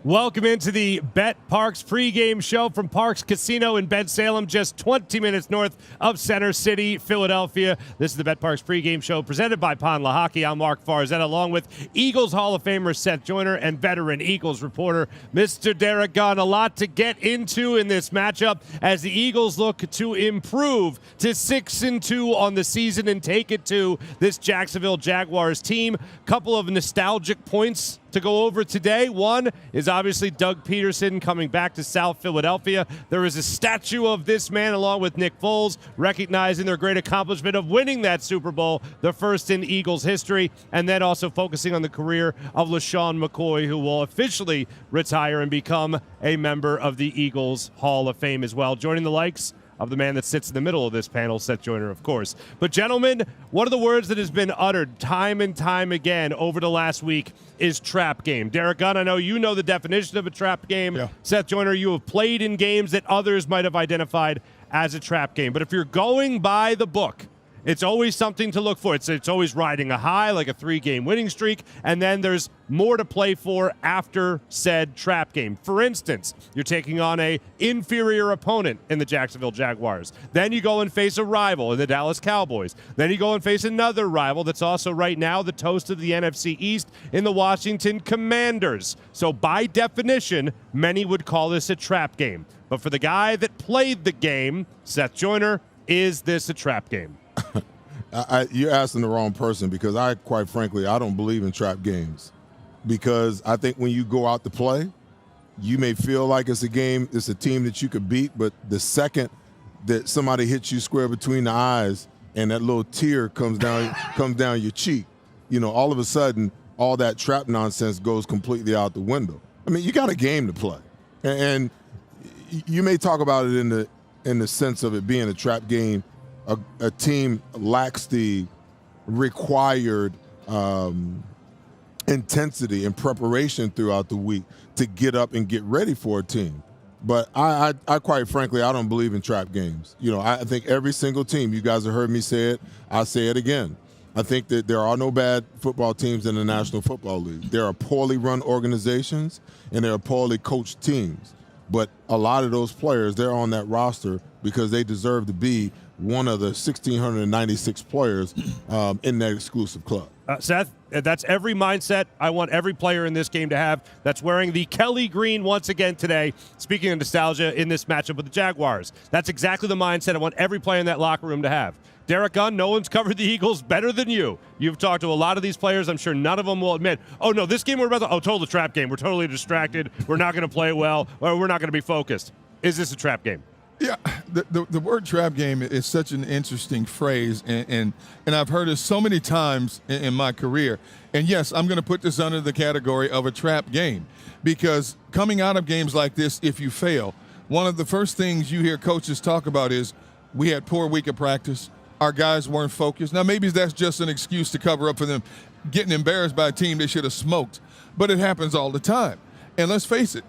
Welcome into the betPARX pregame show from Parx Casino in Bensalem, just 20 minutes north of Center City, Philadelphia. This is the betPARX pregame show presented by Lehocky. I'm Marc Farzetta, along with Eagles Hall of Famer Seth Joyner and veteran Eagles reporter Mr. Derrick Gunn. A lot to get into in this matchup as the Eagles look to improve to 6-2 on the season and take it to this Jacksonville Jaguars team. Couple of nostalgic points to go over today. One is obviously Doug Peterson coming back to South Philadelphia. There is a statue of this man along with Nick Foles, recognizing their great accomplishment of winning that Super Bowl, the first in Eagles history, and then also focusing on the career of LaShawn McCoy, who will officially retire and become a member of the Eagles Hall of Fame as well. Joining the likes of the man that sits in the middle of this panel, Seth Joyner, of course. But gentlemen, one of the words that has been uttered time and time again over the last week is trap game. Derrick Gunn, I know you know the definition of a trap game. Yeah. Seth Joyner, you have played in games that others might have identified as a trap game. But if you're going by the book, it's always something to look for. It's always riding a high, like a 3-game winning streak, and then there's more to play for after said trap game. For instance, you're taking on a inferior opponent in the Jacksonville Jaguars. Then you go and face a rival in the Dallas Cowboys. Then you go and face another rival that's also right now the toast of the NFC East in the Washington Commanders. So by definition, many would call this a trap game. But for the guy that played the game, Seth Joyner, is this a trap game? You're asking the wrong person, because quite frankly, I don't believe in trap games, because I think when you go out to play, you may feel like it's a game, it's a team that you could beat, but the second that somebody hits you square between the eyes and that little tear comes down your cheek, you know, all of a sudden, all that trap nonsense goes completely out the window. I mean, you got a game to play, and you may talk about it in the sense of it being a trap game. A team lacks the required intensity and preparation throughout the week to get up and get ready for a team. But I quite frankly, I don't believe in trap games. You know, I think every single team, you guys have heard me say it, I say it again. I think that there are no bad football teams in the National Football League. There are poorly run organizations and there are poorly coached teams. But a lot of those players, they're on that roster because they deserve to be one of the 1,696 players in that exclusive club. Seth, that's every mindset I want every player in this game to have that's wearing the Kelly green once again today. Speaking of nostalgia in this matchup with the Jaguars, that's exactly the mindset I want every player in that locker room to have. Derrick Gunn, no one's covered the Eagles better than you. You've talked to a lot of these players. I'm sure none of them will admit, oh, no, this game we're about to, total trap game. We're totally distracted. We're not going to play well, or we're not going to be focused. Is this a trap game? Yeah, the word trap game is such an interesting phrase, and I've heard it so many times in my career. And, yes, I'm going to put this under the category of a trap game, because coming out of games like this, if you fail, one of the first things you hear coaches talk about is we had poor week of practice. Our guys weren't focused. Now, maybe that's just an excuse to cover up for them getting embarrassed by a team they should have smoked, but it happens all the time. And let's face it,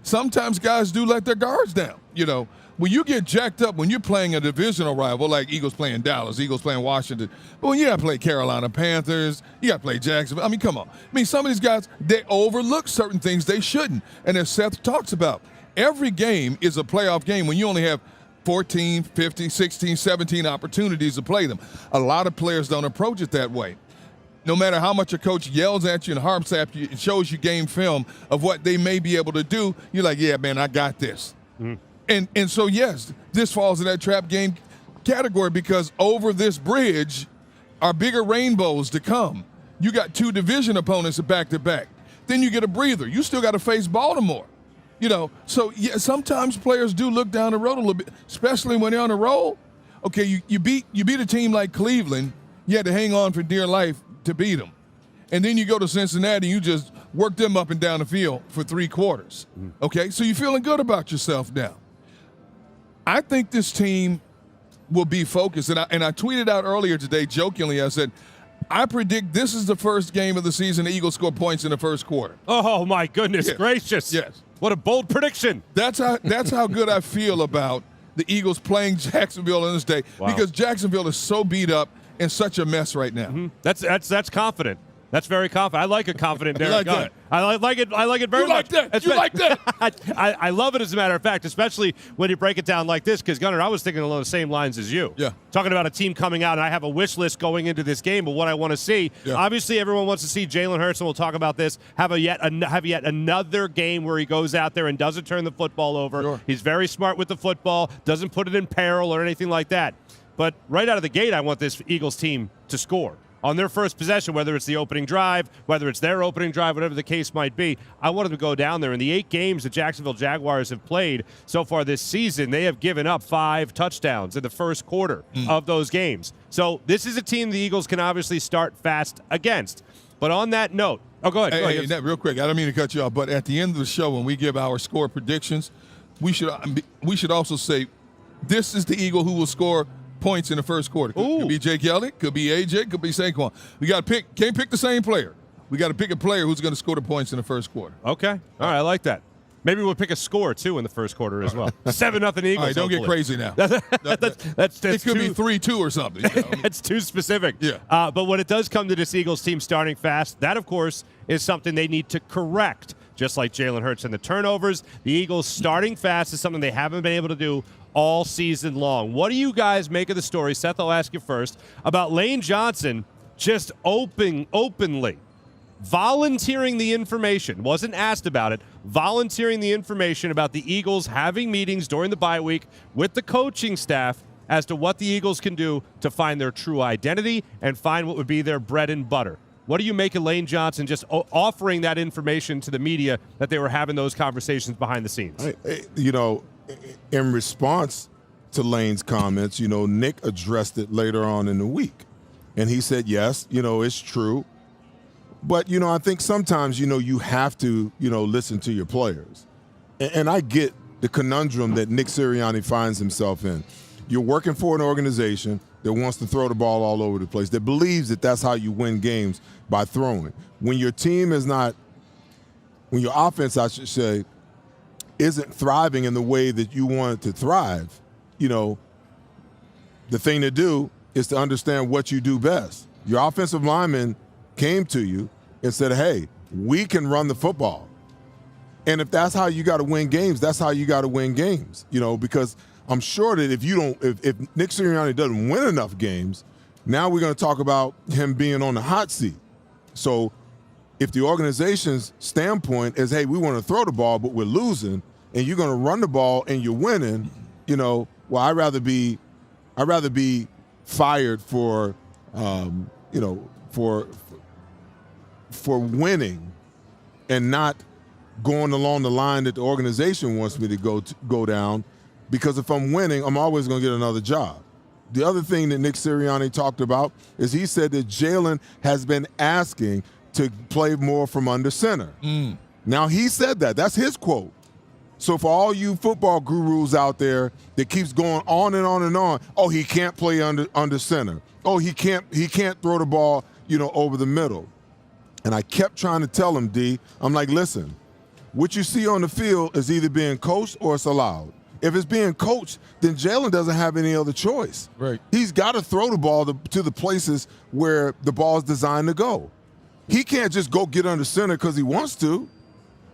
sometimes guys do let their guards down, you know. When you get jacked up, when you're playing a divisional rival like Eagles playing Dallas, Eagles playing Washington, but when you got to play Carolina Panthers, you got to play Jacksonville. I mean, come on. I mean, some of these guys, they overlook certain things they shouldn't. And as Seth talks about, every game is a playoff game when you only have 14, 15, 16, 17 opportunities to play them. A lot of players don't approach it that way. No matter how much a coach yells at you and harps at you, it shows you game film of what they may be able to do, you're like, yeah, man, I got this. Mm-hmm. And so, yes, this falls in that trap game category, because over this bridge are bigger rainbows to come. You got 2 division opponents back-to-back. Then you get a breather. You still got to face Baltimore. You know, so, yeah, sometimes players do look down the road a little bit, especially when they're on a roll. Okay, you beat a team like Cleveland. You had to hang on for dear life to beat them. And then you go to Cincinnati, you just work them up and down the field for 3 quarters. Okay, so you're feeling good about yourself now. I think this team will be focused. And I tweeted out earlier today, jokingly, I said, I predict this is the first game of the season the Eagles score points in the first quarter. Oh, my goodness gracious. Yes. What a bold prediction. That's how good I feel about the Eagles playing Jacksonville on this day, because Jacksonville is so beat up and such a mess right now. Mm-hmm. That's confident. That's very confident. I like a confident Derrick like Gunn. that? I like it. I like it very You like much. that? You like that? I love it, as a matter of fact, especially when you break it down like this. Because Gunnar, I was thinking along the same lines as you. Yeah. Talking about a team coming out, and I have a wish list going into this game. But what I want to see, obviously, everyone wants to see Jalen Hurts, and we'll talk about this. Have yet another game where he goes out there and doesn't turn the football over. Sure. He's very smart with the football. Doesn't put it in peril or anything like that. But right out of the gate, I want this Eagles team to score. On their first possession, whether it's the opening drive, whether it's their opening drive, whatever the case might be, I want them to go down there. In the 8 games the Jacksonville Jaguars have played so far this season, they have given up 5 touchdowns in the first quarter of those games. So this is a team the Eagles can obviously start fast against. But on that note, go ahead. Hey, Nat, real quick, I don't mean to cut you off, but at the end of the show, when we give our score predictions, we should also say this is the Eagle who will score points in the first quarter. Could be Jake Elliott, could be AJ, could be Saquon. We got to can't pick the same player. We got to pick a player who's going to score the points in the first quarter. Okay. All right, I like that. Maybe we'll pick a score, too, in the first quarter as well. 7-0 Eagles. All right, don't get crazy now. That's it could be 3-2 or something. You know? That's too specific. Yeah. But when it does come to this Eagles team starting fast, that, of course, is something they need to correct. Just like Jalen Hurts and the turnovers, the Eagles starting fast is something they haven't been able to do all season long. What do you guys make of the story? Seth, I'll ask you first, about Lane Johnson just openly volunteering the information, wasn't asked about it, volunteering the information about the Eagles having meetings during the bye week with the coaching staff as to what the Eagles can do to find their true identity and find what would be their bread and butter. What do you make of Lane Johnson just offering that information to the media that they were having those conversations behind the scenes? In response to Lane's comments, Nick addressed it later on in the week. And he said, yes, it's true. But, I think sometimes, you have to, listen to your players. And I get the conundrum that Nick Sirianni finds himself in. You're working for an organization that wants to throw the ball all over the place, that believes that that's how you win games, by throwing. When your team is not, when your offense, I should say, isn't thriving in the way that you want it to thrive, the thing to do is to understand what you do best. Your offensive lineman came to you and said, hey, we can run the football. And if that's how you got to win games, that's how you got to win games, because I'm sure that if Nick Sirianni doesn't win enough games, now we're going to talk about him being on the hot seat. So if the organization's standpoint is, hey, we want to throw the ball, but we're losing, and you're going to run the ball and you're winning, well, I'd rather be fired for winning and not going along the line that the organization wants me to go down, because if I'm winning, I'm always going to get another job. The other thing that Nick Sirianni talked about is he said that Jalen has been asking to play more from under center. Now, he said that. That's his quote. So for all you football gurus out there that keeps going on and on and on, oh, he can't play under center. Oh, he can't throw the ball, over the middle. And I kept trying to tell him, D, I'm like, listen, what you see on the field is either being coached or it's allowed. If it's being coached, then Jalen doesn't have any other choice. Right. He's got to throw the ball to the places where the ball is designed to go. He can't just go get under center because he wants to.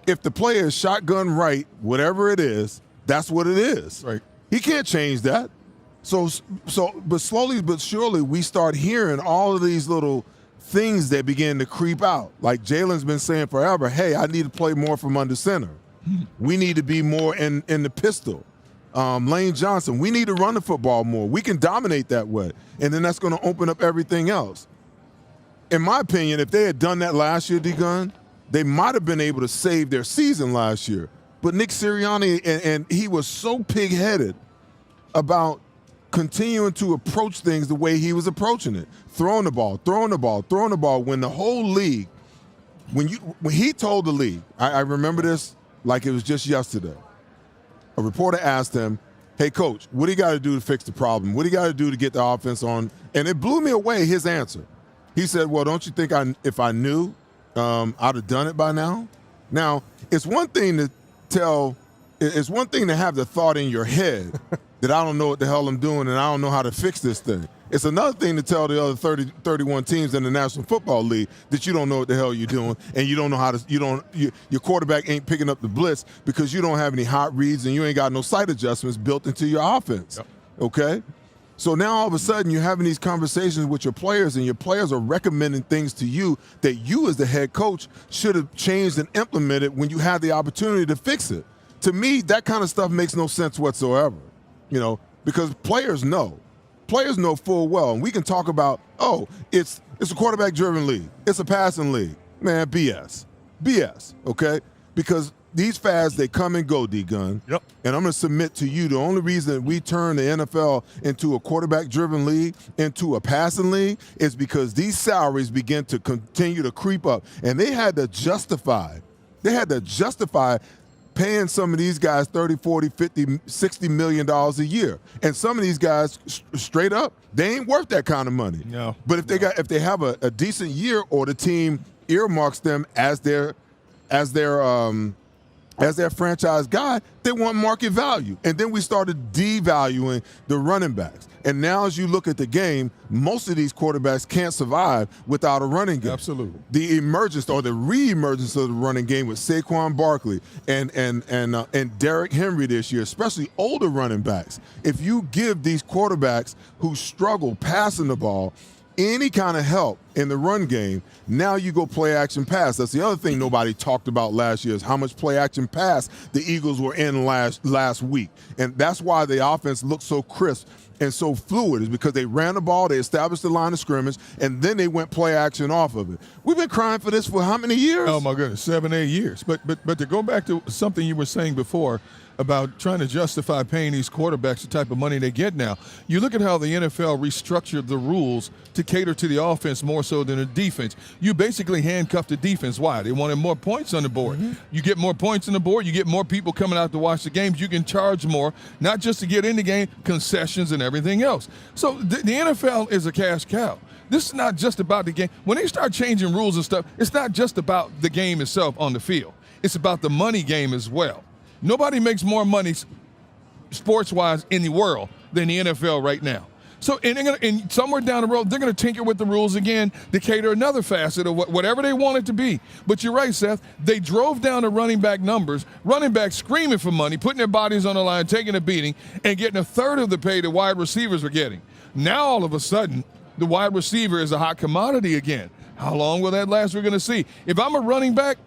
If the player is shotgun right, whatever it is, that's what it is. Right. He can't change that. But slowly but surely, we start hearing all of these little things that begin to creep out. Like Jalen's been saying forever, hey, I need to play more from under center. We need to be more in the pistol. Lane Johnson, we need to run the football more. We can dominate that way. And then that's going to open up everything else. In my opinion, if they had done that last year, D-Gun, they might have been able to save their season last year. But Nick Sirianni, and he was so pig-headed about continuing to approach things the way he was approaching it. Throwing the ball, when the whole league, when he told the league, I remember this like it was just yesterday. A reporter asked him, hey, Coach, what do you got to do to fix the problem? What do you got to do to get the offense on? And it blew me away, his answer. He said, well, don't you think if I knew, I'd have done it by now? Now, it's one thing to have the thought in your head that I don't know what the hell I'm doing and I don't know how to fix this thing. It's another thing to tell the other 31 teams in the National Football League that you don't know what the hell you're doing, and you don't know how to. Your quarterback ain't picking up the blitz because you don't have any hot reads and you ain't got no sight adjustments built into your offense. Yep. Okay. So now all of a sudden you're having these conversations with your players, and your players are recommending things to you that you as the head coach should have changed and implemented when you had the opportunity to fix it. To me, that kind of stuff makes no sense whatsoever, because players know. Players know full well, and we can talk about, it's a quarterback-driven league. It's a passing league. Man, BS, okay? Because these fads, they come and go, D-Gun. Yep. And I'm going to submit to you the only reason we turn the NFL into a quarterback-driven league, into a passing league, is because these salaries begin to continue to creep up. And they had to justify paying some of these guys 30, 40, 50, $60 million a year. And some of these guys, straight up, they ain't worth that kind of money. No. But if they have a decent year, or the team earmarks them as their franchise guy, they want market value. And then we started devaluing the running backs. And now as you look at the game, most of these quarterbacks can't survive without a running game. Absolutely. The emergence or the re-emergence of the running game with Saquon Barkley and Derrick Henry this year, especially older running backs. If you give these quarterbacks who struggle passing the ball any kind of help in the run game, now you go play action pass. That's the other thing nobody talked about last year, is how much play action pass the Eagles were in last week. And that's why the offense looked so crisp and so fluid, is because they ran the ball, they established the line of scrimmage, and then they went play action off of it. We've been crying for this for how many years? Oh my goodness, 7, 8 years. But to go back to something you were saying before about trying to justify paying these quarterbacks the type of money they get now. You look at how the NFL restructured the rules to cater to the offense more so than the defense. You basically handcuffed the defense. Why? They wanted more points on the board. Mm-hmm. You get more points on the board, you get more people coming out to watch the games, you can charge more, not just to get in the game, concessions and everything else. So the NFL is a cash cow. This is not just about the game. When they start changing rules and stuff, it's not just about the game itself on the field. It's about the money game as well. Nobody makes more money sports-wise in the world than the NFL right now. So, and somewhere down the road, they're going to tinker with the rules again to cater another facet of whatever they want it to be. But you're right, Seth. They drove down the running back numbers, running backs screaming for money, putting their bodies on the line, taking a beating, and getting a third of the pay the wide receivers are getting. Now, all of a sudden, the wide receiver is a hot commodity again. How long will that last? We're going to see. If I'm a running back,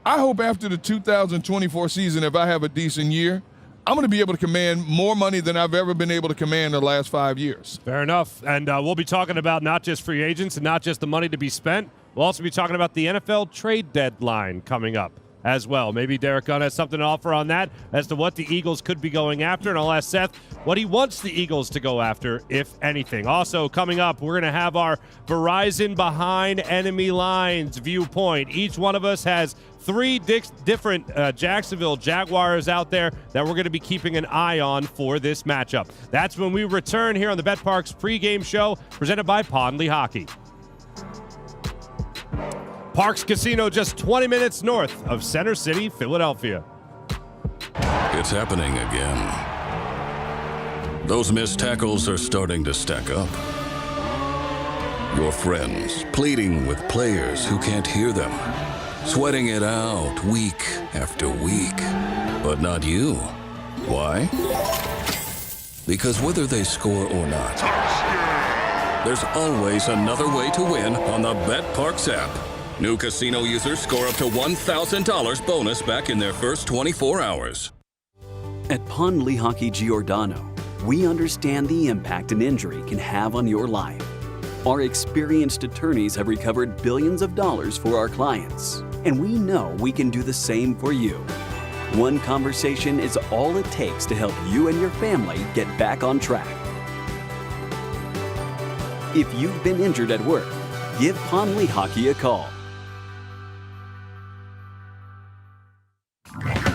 I hope after the 2024 season, if I have a decent year, I'm going to be able to command more money than I've ever been able to command in the last 5 years. Fair enough. And we'll be talking about not just free agents and not just the money to be spent. We'll also be talking about the NFL trade deadline coming up as well. Maybe Derrick Gunn has something to offer on that as to what the Eagles could be going after. And I'll ask Seth what he wants the Eagles to go after, if anything. Also, coming up, we're going to have our Verizon Behind Enemy Lines viewpoint. Each one of us has 3 different Jacksonville Jaguars out there that we're going to be keeping an eye on for this matchup. That's when we return here on the betPARX pregame show presented by Lehocky. Parx Casino, just 20 minutes north of Center City, Philadelphia. It's happening again. Those missed tackles are starting to stack up. Your friends pleading with players who can't hear them. Sweating it out week after week. But not you. Why? Because whether they score or not, there's always another way to win on the betPARX app. New casino users score up to $1,000 bonus back in their first 24 hours. At Lehocky Giordano, we understand the impact an injury can have on your life. Our experienced attorneys have recovered billions of dollars for our clients, and we know we can do the same for you. One conversation is all it takes to help you and your family get back on track. If you've been injured at work, give Lehocky a call.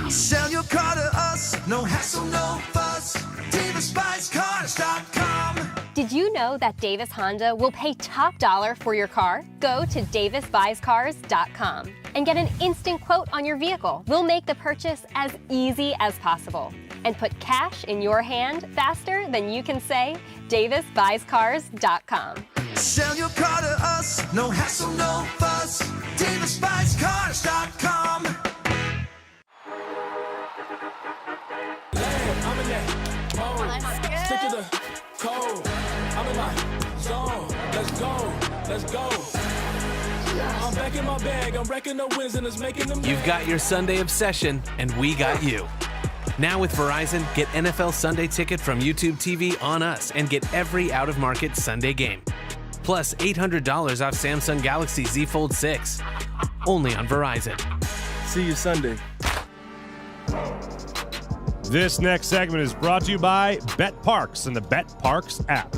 Sell your car to us, no hassle, no fuss. DavisBuysCars.com. Did you know that Davis Honda will pay top dollar for your car? Go to DavisBuysCars.com and get an instant quote on your vehicle. We'll make the purchase as easy as possible. and put cash in your hand faster than you can say DavisBuysCars.com. Sell your car to us, no hassle, no fuss. DavisBuysCars.com. I'm in that mode. Stick to the code. I'm in my zone. Let's go. Let's go. I'm back in my bag. I'm wrecking the wins and it's making them. You've got your Sunday obsession, and we got you. Now with Verizon, get NFL Sunday Ticket from YouTube TV on us and get every out-of-market Sunday game. Plus $800 off Samsung Galaxy Z Fold 6. Only on Verizon. See you Sunday. This next segment is brought to you by betPARX and the betPARX app.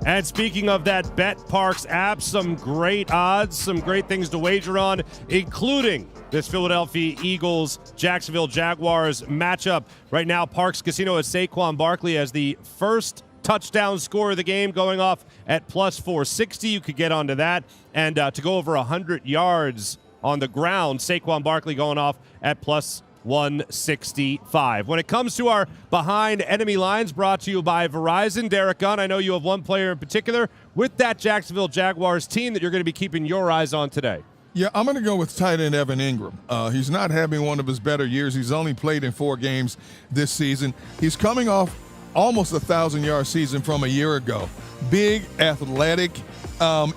And speaking of that betPARX app, some great odds, some great things to wager on, including this Philadelphia Eagles, Jacksonville Jaguars matchup. Right now, Parx Casino has Saquon Barkley as the first touchdown scorer of the game, going off at plus 460. You could get onto that. And to go over 100 yards on the ground, Saquon Barkley going off at plus 165. When it comes to our behind enemy lines, brought to you by Verizon. Derrick Gunn, I know you have one player in particular with that Jacksonville Jaguars team that you're going to be keeping your eyes on today. Yeah, I'm going to go with tight end Evan Ingram. He's not having one of his better years. He's only played in 4 games this season. He's coming off almost a 1,000-yard season from a year ago. Big, athletic.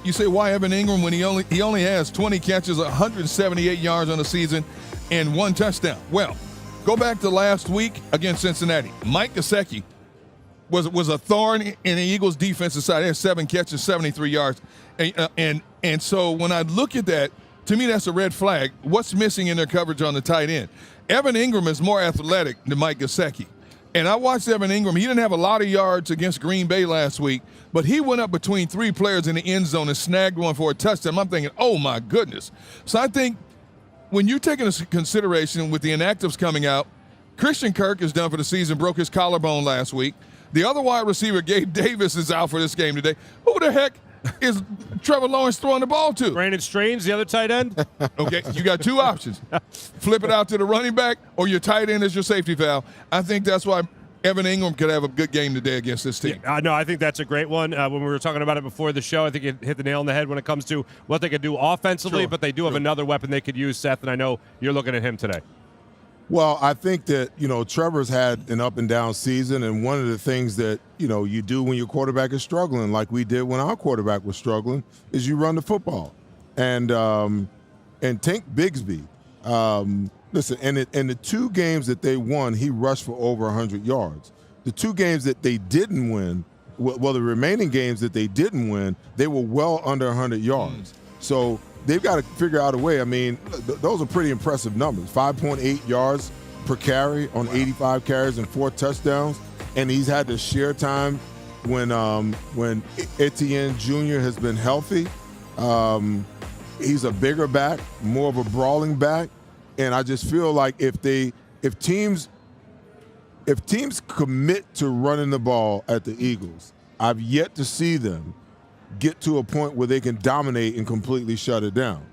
You say, why Evan Ingram when he only has 20 catches, 178 yards on the season, and 1 touchdown? Well, go back to last week against Cincinnati. Mike Gesicki was a thorn in the Eagles' defensive side. He had 7 catches, 73 yards. And so when I look at that, to me that's a red flag. What's missing in their coverage on the tight end? Evan Ingram is more athletic than Mike Gesicki. And I watched Evan Ingram. He didn't have a lot of yards against Green Bay last week, but he went up between 3 players in the end zone and snagged one for a touchdown. I'm thinking, oh, my goodness. So I think when you take into consideration with the inactives coming out, Christian Kirk is done for the season, broke his collarbone last week. The other wide receiver, Gabe Davis, is out for this game today. Who the heck is Trevor Lawrence throwing the ball to? Brandon Strange, the other tight end. Okay, you got 2 options. Flip it out to the running back, or your tight end is your safety valve. I think that's why Evan Ingram could have a good game today against this team. Yeah, no, I think that's a great one. When we were talking about it before the show, I think it hit the nail on the head when it comes to what they could do offensively, but they do have another weapon they could use, Seth, and I know you're looking at him today. Well, I think that, Trevor's had an up and down season, and one of the things that, you do when your quarterback is struggling, like we did when our quarterback was struggling, is you run the football. And Tank Bigsby, listen, and the 2 games that they won, he rushed for over 100 yards. The 2 games that they didn't win, well, the remaining games that they didn't win, they were well under 100 yards. So they've got to figure out a way. I mean, those are pretty impressive numbers. 5.8 yards per carry on 85 carries and 4 touchdowns. And he's had to share time when Etienne Jr. has been healthy. He's a bigger back, more of a brawling back. And I just feel like if teams commit to running the ball at the Eagles, I've yet to see them get to a point where they can dominate and completely shut it down.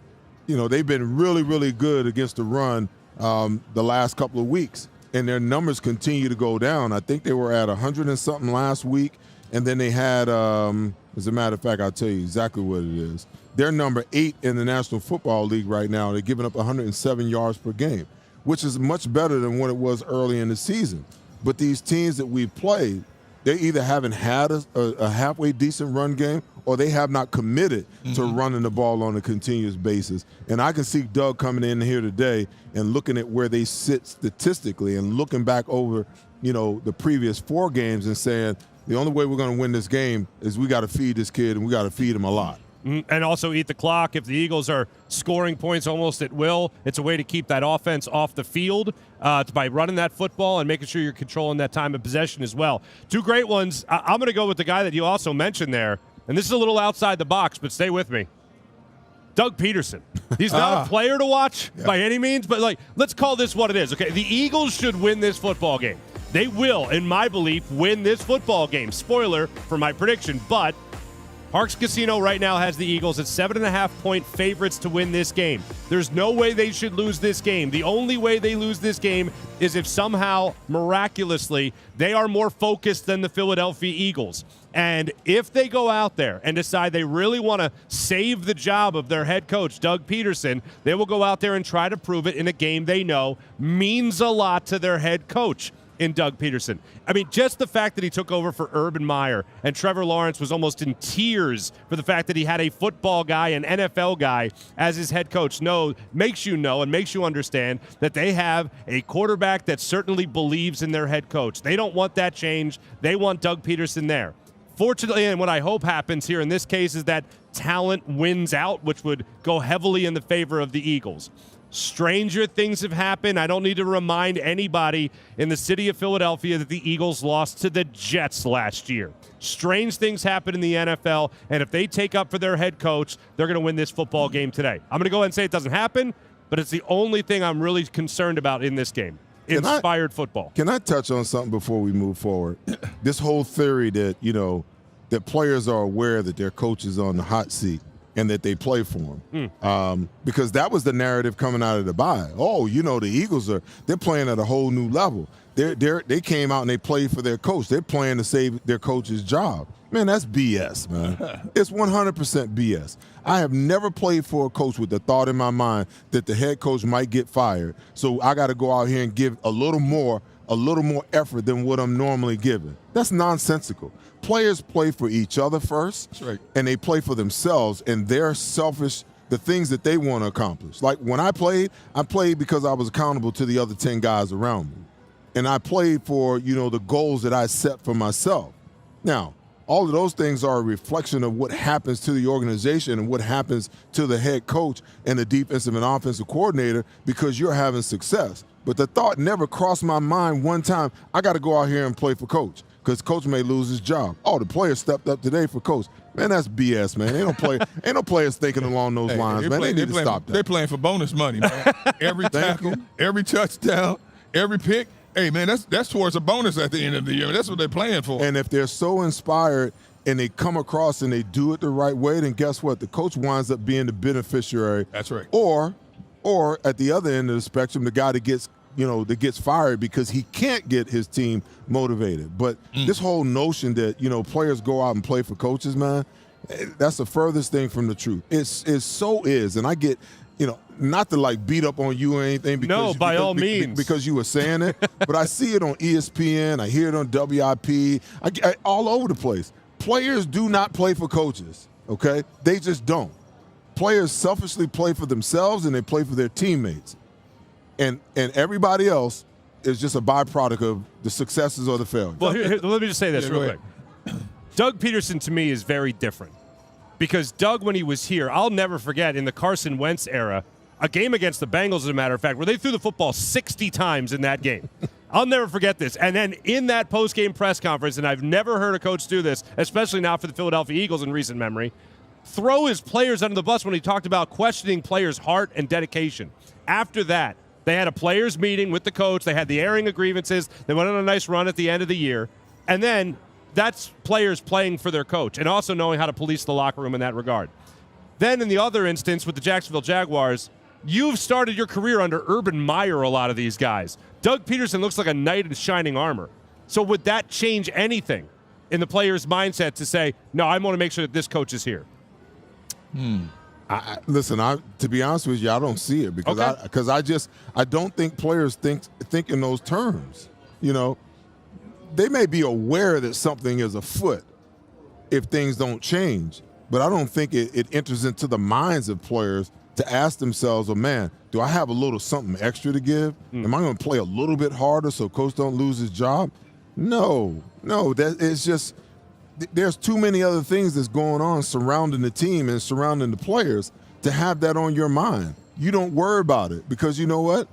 They've been really, really good against the run the last couple of weeks, and their numbers continue to go down. I think they were at 100 and something last week, and then they had, as a matter of fact, I'll tell you exactly what it is. They're number 8 in the National Football League right now. They're giving up 107 yards per game, which is much better than what it was early in the season. But these teams that we've played, they either haven't had a halfway decent run game, or they have not committed to running the ball on a continuous basis. And I can see Doug coming in here today and looking at where they sit statistically and looking back over, the previous 4 games and saying, the only way we're going to win this game is we got to feed this kid, and we got to feed him a lot. And also eat the clock. If the Eagles are scoring points almost at will, it's a way to keep that offense off the field by running that football and making sure you're controlling that time of possession as well. 2 great ones. I'm going to go with the guy that you also mentioned there, and this is a little outside the box, but stay with me. Doug Peterson. He's not a player to watch by any means, but let's call this what it is. Okay, the Eagles should win this football game. They will, in my belief, win this football game. Spoiler for my prediction, but Parx Casino right now has the Eagles at 7.5-point favorites to win this game. There's no way they should lose this game. The only way they lose this game is if somehow, miraculously, they are more focused than the Philadelphia Eagles. And if they go out there and decide they really want to save the job of their head coach, Doug Peterson, they will go out there and try to prove it in a game they know means a lot to their head coach in Doug Peterson. I mean, just the fact that he took over for Urban Meyer and Trevor Lawrence was almost in tears for the fact that he had a football guy, an NFL guy, as his head coach makes you know and makes you understand that they have a quarterback that certainly believes in their head coach. They don't want that change. They want Doug Peterson there. Fortunately, and what I hope happens here in this case is that talent wins out, which would go heavily in the favor of the Eagles. Stranger things have happened. I don't need to remind anybody in the city of Philadelphia that the Eagles lost to the Jets last year. Strange things happen in the NFL, and if they take up for their head coach, they're going to win this football game today. I'm going to go ahead and say it doesn't happen, but it's the only thing I'm really concerned about in this game. Inspired football. Can I touch on something before we move forward? This whole theory that, that players are aware that their coach is on the hot seat and that they play for him. Because that was the narrative coming out of the bye. Oh, the Eagles they're playing at a whole new level. They came out and they played for their coach. They're playing to save their coach's job. Man, that's BS, man. It's 100% BS. I have never played for a coach with the thought in my mind that the head coach might get fired. So I got to go out here and give a little more effort than what I'm normally giving. That's nonsensical. Players play for each other first, that's right, and they play for themselves and their selfish, the things that they want to accomplish. Like when I played because I was accountable to the other 10 guys around me. And I played for, the goals that I set for myself. Now, all of those things are a reflection of what happens to the organization and what happens to the head coach and the defensive and offensive coordinator because you're having success. But the thought never crossed my mind one time, I got to go out here and play for coach because coach may lose his job. Oh, the players stepped up today for coach. Man, that's BS, man. Ain't no players thinking along those lines, man. They need to stop that. They're playing for bonus money, man. Every tackle, every touchdown, every pick. Hey, man, that's towards a bonus at the end of the year. That's what they're playing for. And if they're so inspired and they come across and they do it the right way, then guess what? The coach winds up being the beneficiary. That's right. Or at the other end of the spectrum, the guy that gets fired because he can't get his team motivated. But this whole notion that, players go out and play for coaches, man, that's the furthest thing from the truth. And I get, not to beat up on you or anything. Because you were saying it. But I see it on ESPN. I hear it on WIP. All over the place. Players do not play for coaches, okay? They just don't. Players selfishly play for themselves and they play for their teammates. And everybody else is just a byproduct of the successes or the failures. Well, let me just say this real quick. Doug Peterson, to me, is very different. Because Doug, when he was here, I'll never forget, in the Carson Wentz era, a game against the Bengals, as a matter of fact, where they threw the football 60 times in that game. I'll never forget this. And then in that post-game press conference, and I've never heard a coach do this, especially not for the Philadelphia Eagles in recent memory, throw his players under the bus when he talked about questioning players' heart and dedication. After that, they had a players' meeting with the coach. They had the airing of grievances. They went on a nice run at the end of the year. And then that's players playing for their coach and also knowing how to police the locker room in that regard. Then in the other instance with the Jacksonville Jaguars, you've started your career under Urban Meyer, a lot of these guys. Doug Peterson looks like a knight in shining armor. So would that change anything in the player's mindset to say, no, I want to make sure that this coach is here? Listen, to be honest with you, I don't see it because I don't think players think in those terms. They may be aware that something is afoot if things don't change, but I don't think it enters into the minds of players to ask themselves, oh, man, do I have a little something extra to give? Am I going to play a little bit harder so coach don't lose his job? No, it's just there's too many other things that's going on surrounding the team and surrounding the players to have that on your mind. You don't worry about it because you know what?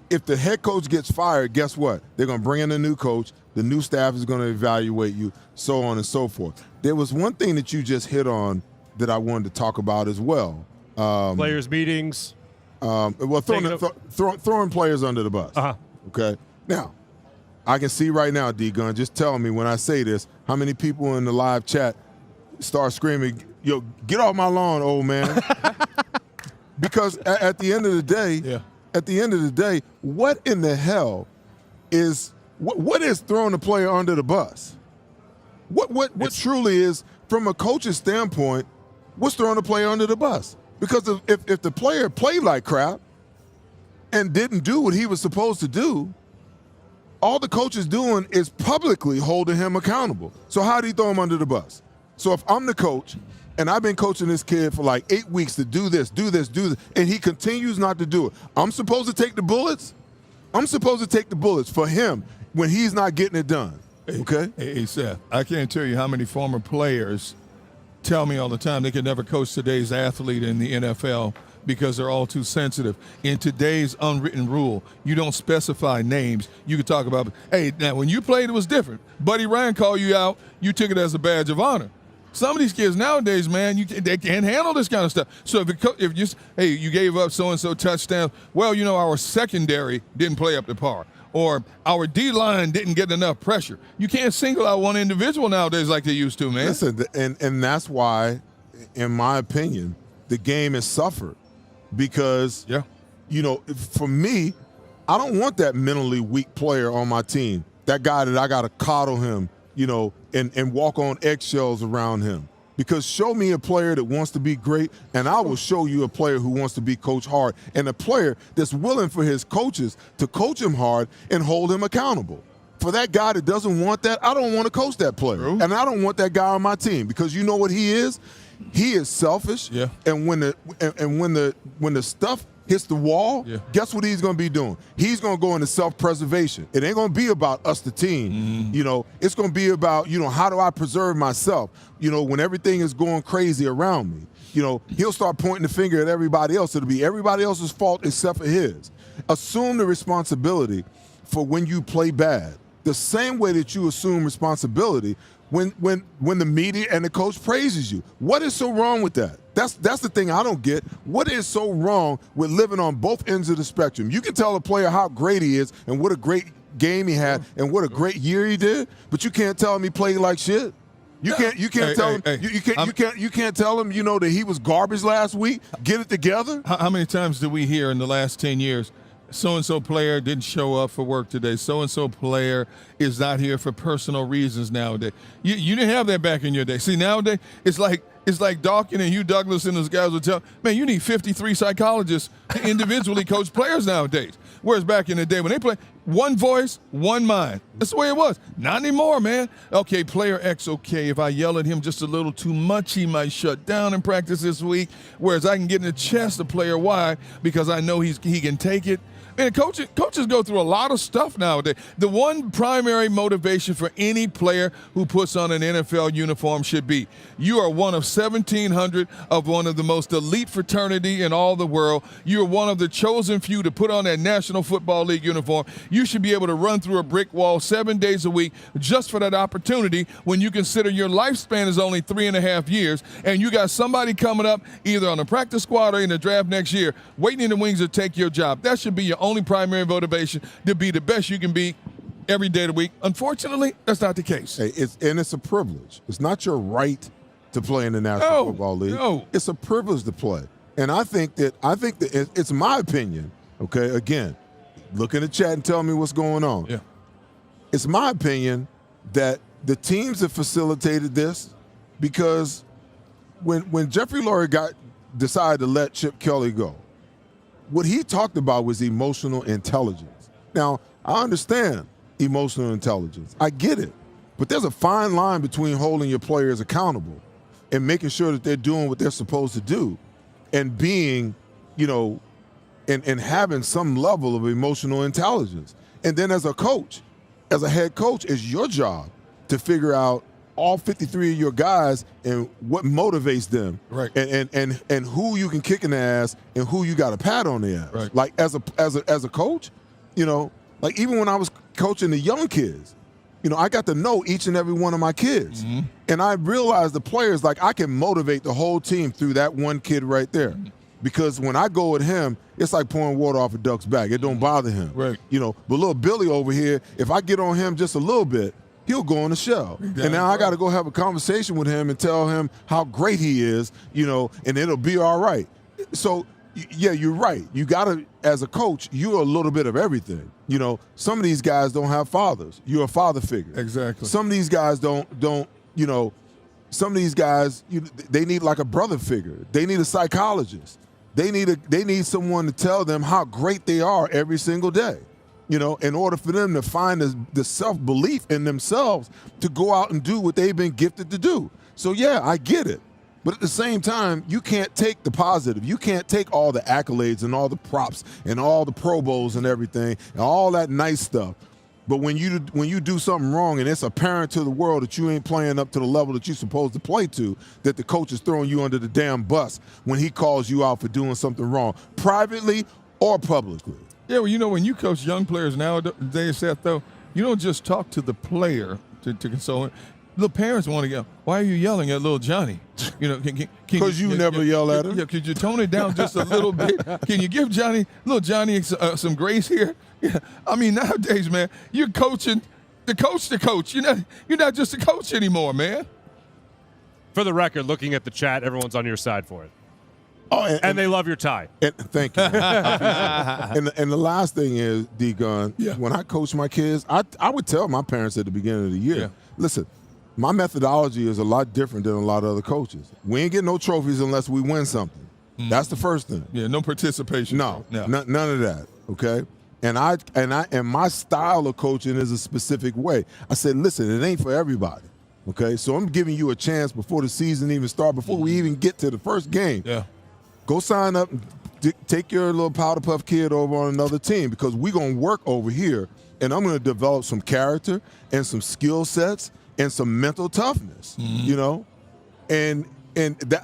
If the head coach gets fired, guess what? They're going to bring in a new coach. The new staff is going to evaluate you, so on and so forth. There was one thing that you just hit on that I wanted to talk about as well. Players' meetings. Throwing players under the bus. Okay? Now, I can see right now, D-Gun, just tell me when I say this, how many people in the live chat start screaming, "Yo, get off my lawn, old man!" Because at the end of the day, what in the hell is what is throwing the player under the bus? What truly is, from a coach's standpoint, what's throwing the player under the bus? Because if the player played like crap and didn't do what he was supposed to do, all the coach is doing is publicly holding him accountable. So how do you throw him under the bus? So if I'm the coach and I've been coaching this kid for like 8 weeks to do this, and he continues not to do it, I'm supposed to take the bullets? I'm supposed to take the bullets for him when he's not getting it done. Okay? Hey, Seth, I can't tell you how many former players tell me all the time they can never coach today's athlete in the NFL because they're all too sensitive. In today's unwritten rule, you don't specify names. You can talk about, hey, now when you played, it was different. Buddy Ryan called you out. You took it as a badge of honor. Some of these kids nowadays, man, they can't handle this kind of stuff. So you gave up so-and-so touchdown, well, our secondary didn't play up to par, or our D-line didn't get enough pressure. You can't single out one individual nowadays like they used to, man. Listen, and that's why, in my opinion, the game has suffered because, for me, I don't want that mentally weak player on my team, that guy that I got to coddle him, and walk on eggshells around him. Because show me a player that wants to be great, and I will show you a player who wants to be coached hard, and a player that's willing for his coaches to coach him hard and hold him accountable. For that guy that doesn't want that, I don't want to coach that player. True. And I don't want that guy on my team, because you know what he is? He is selfish. Yeah. And when the stuff hits the wall, guess what he's going to be doing? He's going to go into self-preservation. It ain't going to be about us, the team. It's going to be about, how do I preserve myself? When everything is going crazy around me. He'll start pointing the finger at everybody else. It'll be everybody else's fault except for his. Assume the responsibility for when you play bad, the same way that you assume responsibility when the media and the coach praises you. What is so wrong with that? That's the thing I don't get. What is so wrong with living on both ends of the spectrum? You can tell a player how great he is and what a great game he had and what a great year he did, but you can't tell him he played like shit. You can't tell him that he was garbage last week. Get it together. How many times did we hear in the last 10 years, so-and-so player didn't show up for work today, so-and-so player is not here for personal reasons nowadays? You didn't have that back in your day. See, nowadays, it's like Dawkins and Hugh Douglas and those guys would tell, man, you need 53 psychologists to individually coach players nowadays. Whereas back in the day when they play, one voice, one mind. That's the way it was. Not anymore, man. Okay, player X, okay, if I yell at him just a little too much, he might shut down in practice this week. Whereas I can get in the chest of player Y because I know he can take it. Man, coaches go through a lot of stuff nowadays. The one primary motivation for any player who puts on an NFL uniform should be, you are one of 1,700 of one of the most elite fraternity in all the world. You are one of the chosen few to put on that National Football League uniform. You should be able to run through a brick wall 7 days a week just for that opportunity when you consider your lifespan is only 3.5 years and you got somebody coming up either on the practice squad or in the draft next year waiting in the wings to take your job. That should be your only primary motivation, to be the best you can be every day of the week. Unfortunately, that's not the case. Hey, it's a privilege. It's not your right to play in the National Football League. No. It's a privilege to play. And I think that it's my opinion, okay, again, look in the chat and tell me what's going on. Yeah. It's my opinion that the teams have facilitated this because when Jeffrey Lurie decided to let Chip Kelly go, what he talked about was emotional intelligence. Now, I understand emotional intelligence. I get it. But there's a fine line between holding your players accountable and making sure that they're doing what they're supposed to do and being, and having some level of emotional intelligence. And then as a coach, as a head coach, it's your job to figure out all 53 of your guys and what motivates them, right? And who you can kick in the ass and who you got to pat on the ass. Right. Like as a coach, like even when I was coaching the young kids, I got to know each and every one of my kids, and I realized the players, like I can motivate the whole team through that one kid right there, because when I go at him, it's like pouring water off a duck's back. It don't bother him, right? But little Billy over here, if I get on him just a little bit, he'll go on the shell. And now I got to go have a conversation with him and tell him how great he is, and it'll be all right. So, yeah, you're right. You got to, as a coach, you're a little bit of everything. Some of these guys don't have fathers. You're a father figure. Exactly. Some of these guys don't, some of these guys, they need like a brother figure. They need a psychologist. They need someone to tell them how great they are every single day. In order for them to find the self-belief in themselves to go out and do what they've been gifted to do. So, yeah, I get it. But at the same time, you can't take the positive. You can't take all the accolades and all the props and all the Pro Bowls and everything and all that nice stuff. But when you do something wrong and it's apparent to the world that you ain't playing up to the level that you're supposed to play to, that the coach is throwing you under the damn bus when he calls you out for doing something wrong, privately or publicly. Yeah, well, when you coach young players nowadays, Seth, though, you don't just talk to the player to console him. The parents want to go, why are you yelling at little Johnny? Because you never yell at him. Yeah, could you tone it down just a little bit? Can you give little Johnny some grace here? Yeah. I mean, nowadays, man, you're coaching the coach. You're not just a coach anymore, man. For the record, looking at the chat, everyone's on your side for it. Oh, and they love your tie. Thank you. and the last thing is, D-Gun, when I coach my kids, I would tell my parents at the beginning of the year, listen, my methodology is a lot different than a lot of other coaches. We ain't getting no trophies unless we win something. That's the first thing. Yeah, no participation. No. None of that, okay? And my style of coaching is a specific way. I said, listen, it ain't for everybody, okay? So I'm giving you a chance before the season even starts, before we even get to the first game. Yeah. Go sign up and take your little powder puff kid over on another team because we're going to work over here, and I'm going to develop some character and some skill sets and some mental toughness, And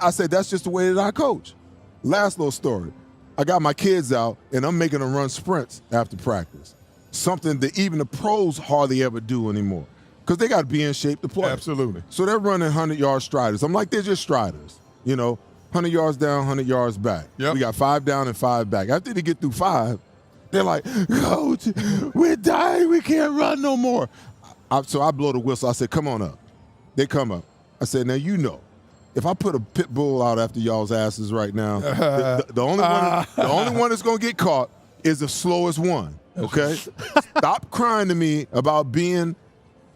I said that's just the way that I coach. Last little story. I got my kids out, and I'm making them run sprints after practice, something that even the pros hardly ever do anymore because they got to be in shape to play. Absolutely. So they're running 100-yard striders. I'm like, they're just striders, 100 yards down, 100 yards back. Yep. We got 5 down and 5 back. After they get through 5, they're like, Coach, we're dying. We can't run no more. So I blow the whistle. I said, come on up. They come up. I said, now if I put a pit bull out after y'all's asses right now, the only one that's going to get caught is the slowest one, okay? Stop crying to me about being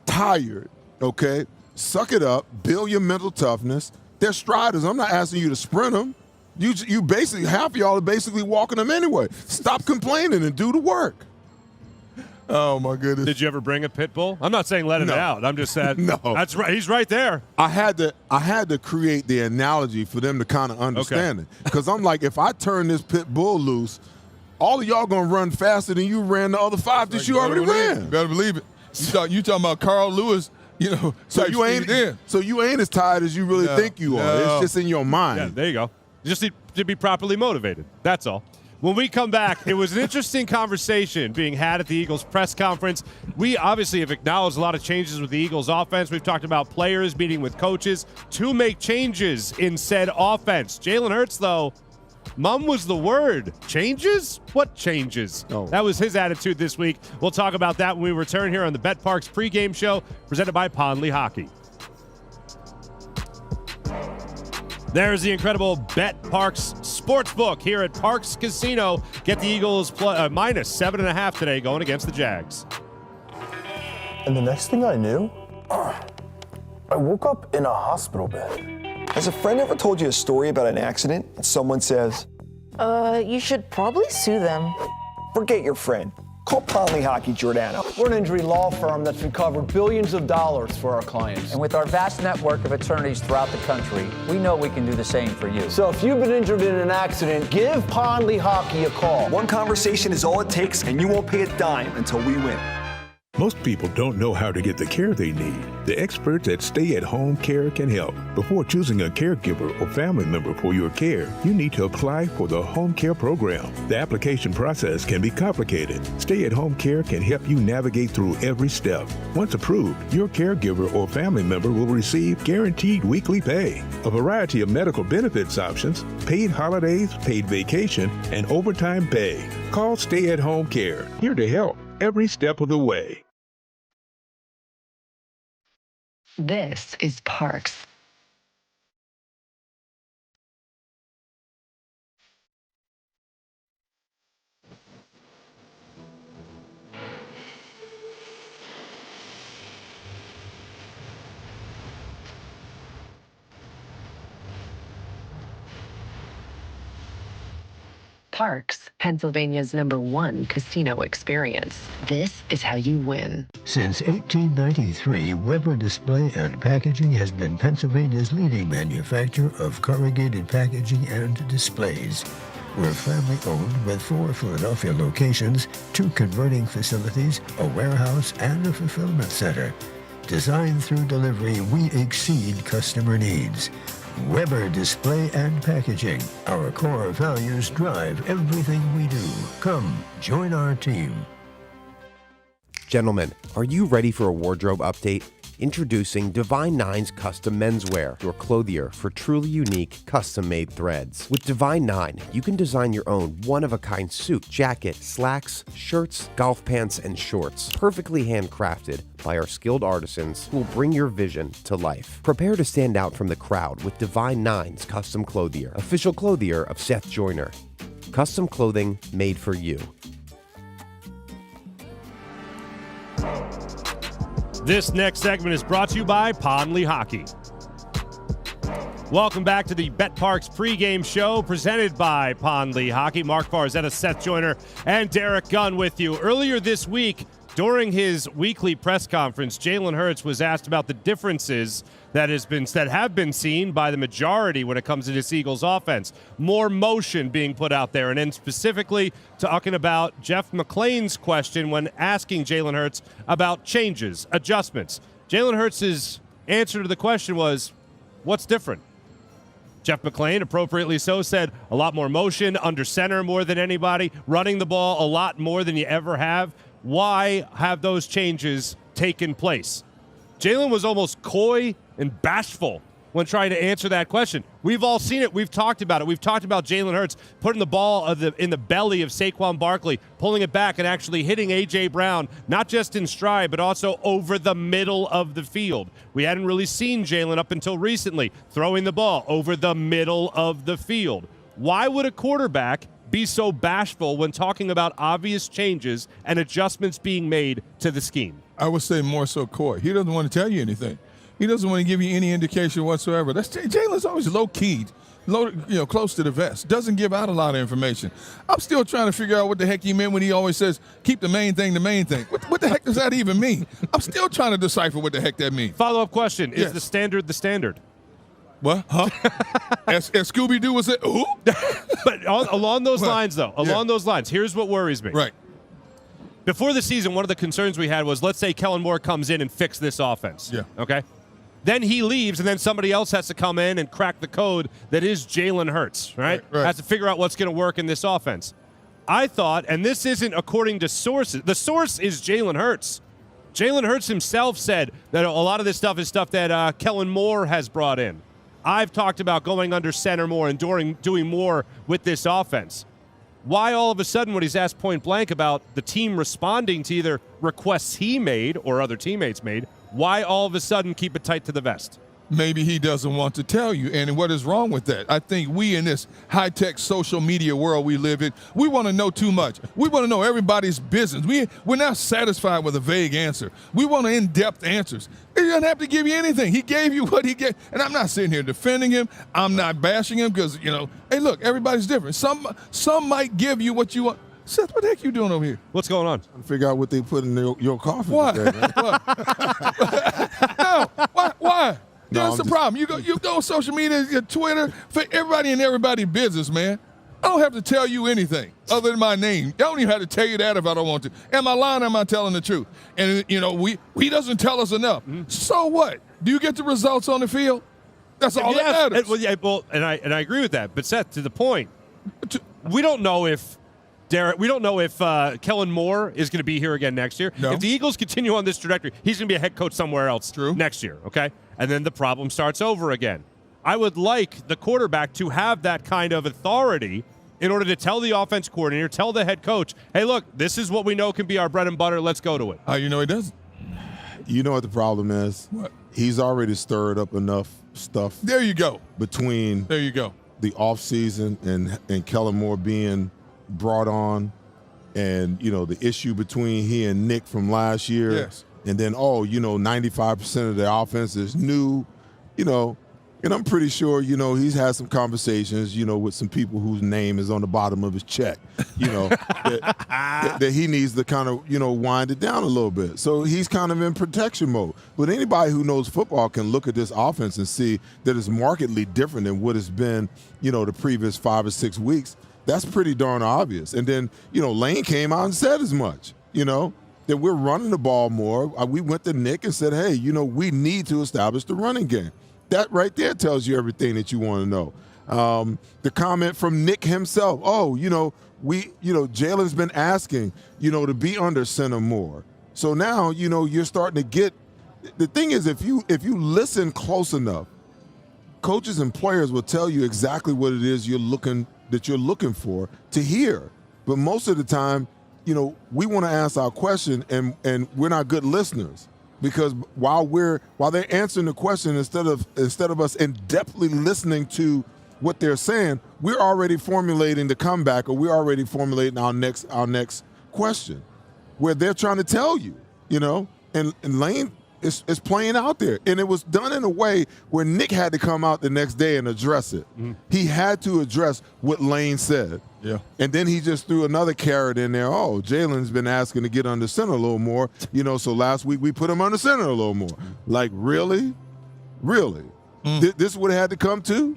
tired, okay? Suck it up. Build your mental toughness. They're striders. I'm not asking you to sprint them. You basically, half of y'all are basically walking them anyway. Stop complaining and do the work. Oh, my goodness. Did you ever bring a pit bull? I'm not saying let it out. I'm just saying. No. That's right. He's right there. I had to create the analogy for them to kind of understand it. Because I'm like, if I turn this pit bull loose, all of y'all going to run faster than you ran the other 5 that you already ran. You better believe it. You talking about Carl Lewis, so you ain't as tired as you really think you are. No. It's just in your mind. Yeah, there you go. You just need to be properly motivated. That's all. When we come back, it was an interesting conversation being had at the Eagles press conference. We obviously have acknowledged a lot of changes with the Eagles offense. We've talked about players meeting with coaches to make changes in said offense. Jalen Hurts, though, mum was the word. Changes? What changes? Oh. That was his attitude this week. We'll talk about that when we return here on the betPARX pregame show presented by Lehocky. There's the incredible betPARX Sportsbook here at Parx Casino. Get the Eagles minus 7.5 today going against the Jags. And the next thing I knew, I woke up in a hospital bed. Has a friend ever told you a story about an accident and someone says, you should probably sue them. forget your friend. Call Lehocky Giordano. We're an injury law firm that's recovered billions of dollars for our clients. And with our vast network of attorneys throughout the country, we know we can do the same for you. So if you've been injured in an accident, give Lehocky a call. One conversation is all it takes, and you won't pay a dime until we win. Most people don't know how to get the care they need. The experts at Stay at Home Care can help. Before choosing a caregiver or family member for your care, you need to apply for the Home Care Program. The application process can be complicated. Stay at Home Care can help you navigate through every step. Once approved, your caregiver or family member will receive guaranteed weekly pay, a variety of medical benefits options, paid holidays, paid vacation, and overtime pay. Call Stay at Home Care, here to help every step of the way. This is Parks. Parks, Pennsylvania's #1 casino experience. This is how you win. Since 1893, Weber Display and Packaging has been Pennsylvania's leading manufacturer of corrugated packaging and displays. We're family-owned with 4 Philadelphia locations, 2 converting facilities, a warehouse, and a fulfillment center. Designed through delivery, we exceed customer needs. Weber Display and Packaging. Our core values drive everything we do. Come, join our team. Gentlemen, are you ready for a wardrobe update? Introducing Divine Nine's Custom Menswear, your clothier for truly unique, custom-made threads. With Divine Nine, you can design your own one-of-a-kind suit, jacket, slacks, shirts, golf pants, and shorts, perfectly handcrafted by our skilled artisans who will bring your vision to life. Prepare to stand out from the crowd with Divine Nine's Custom Clothier, official clothier of Seth Joyner. Custom clothing made for you. This next segment is brought to you by Lehocky. Welcome back to the betPARX pregame show presented by Lehocky. Marc Farzetta, Seth Joyner, and Derrick Gunn with you. Earlier this week, during his weekly press conference, Jalen Hurts was asked about the differences that have been seen by the majority when it comes to this Eagles offense. More motion being put out there, and then specifically talking about Jeff McClain's question when asking Jalen Hurts about changes, adjustments. Jalen Hurts' answer to the question was, what's different? Jeff McClain, appropriately so, said a lot more motion, under center more than anybody, running the ball a lot more than you ever have. Why have those changes taken place? Jalen was almost coy and bashful when trying to answer that question. We've all seen it. We've talked about it. We've talked about Jalen Hurts putting the ball in the belly of Saquon Barkley, pulling it back and actually hitting A.J. Brown, not just in stride, but also over the middle of the field. We hadn't really seen Jalen up until recently throwing the ball over the middle of the field. Why would a quarterback be so bashful when talking about obvious changes and adjustments being made to the scheme? I would say more so coy. He doesn't want to tell you anything. He doesn't want to give you any indication whatsoever. Jalen's always low-keyed, close to the vest. Doesn't give out a lot of information. I'm still trying to figure out what the heck he meant when he always says, keep the main thing the main thing. What the heck does that even mean? I'm still trying to decipher what the heck that means. Follow-up question. Yes. Is the standard the standard? What? Huh? as Scooby-Doo was it? Ooh? But along those lines, though, those lines, here's what worries me. Right. Before the season, one of the concerns we had was, let's say Kellen Moore comes in and fix this offense. Yeah. Okay? Then he leaves, and then somebody else has to come in and crack the code that is Jalen Hurts, right? Has to figure out what's going to work in this offense. I thought, and this isn't according to sources, the source is Jalen Hurts. Jalen Hurts himself said that a lot of this stuff is stuff that Kellen Moore has brought in. I've talked about going under center more and doing more with this offense. Why all of a sudden, when he's asked point blank about the team responding to either requests he made or other teammates made, why all of a sudden keep it tight to the vest? Maybe he doesn't want to tell you. And what is wrong with that? I think we in this high-tech social media world we live in, we want to know too much. We want to know everybody's business. We're not satisfied with a vague answer. We want in-depth answers. He doesn't have to give you anything. He gave you what he gave. And I'm not sitting here defending him. I'm not bashing him because, hey, look, everybody's different. Some might give you what you want. Seth, what the heck you doing over here? What's going on? Trying to figure out what they put in your coffee. What? Today, man. No, why? No, That's the problem. You go on social media, your Twitter, for everybody and everybody's business, man. I don't have to tell you anything other than my name. I don't even have to tell you that if I don't want to. Am I lying or am I telling the truth? And, he doesn't tell us enough. Mm-hmm. So what? Do you get the results on the field? That's all that matters. And I agree with that. But, Seth, to the point, we don't know if Kellen Moore is going to be here again next year. No. If the Eagles continue on this trajectory, he's going to be a head coach somewhere else next year, okay? And then the problem starts over again. I would like the quarterback to have that kind of authority in order to tell the offense coordinator, tell the head coach, hey, look, this is what we know can be our bread and butter. Let's go to it. How you know he doesn't? You know what the problem is? What? he's already stirred up enough stuff. There you go. Between the offseason and Kellen Moore being brought on, and the issue between he and Nick from last year. Yes. And then 95% of the offense is new, and I'm pretty sure he's had some conversations with some people whose name is on the bottom of his check, that he needs to kind of wind it down a little bit. So he's kind of in protection mode. But anybody who knows football can look at this offense and see that it's markedly different than what it's been the previous 5 or 6 weeks. That's pretty darn obvious. And then Lane came out and said as much, that we're running the ball more. We went to Nick and said, hey, we need to establish the running game. That right there tells you everything that you want to know. The comment from Nick himself, Jalen's been asking, to be under center more. So now, you're starting to get – the thing is, if you listen close enough, coaches and players will tell you exactly what it is you're looking for to hear. But most of the time, we want to ask our question, and we're not good listeners, because while they're answering the question, instead of us in-depthly listening to what they're saying, we're already formulating the comeback, or we're already formulating our next question, where they're trying to tell you, and Lane is playing out there. And it was done in a way where Nick had to come out the next day and address it. Mm-hmm. He had to address what Lane said. Yeah. And then he just threw another carrot in there. Oh, Jalen's been asking to get under center a little more. So last week we put him under center a little more. Like, really? Really? This would have had to come too?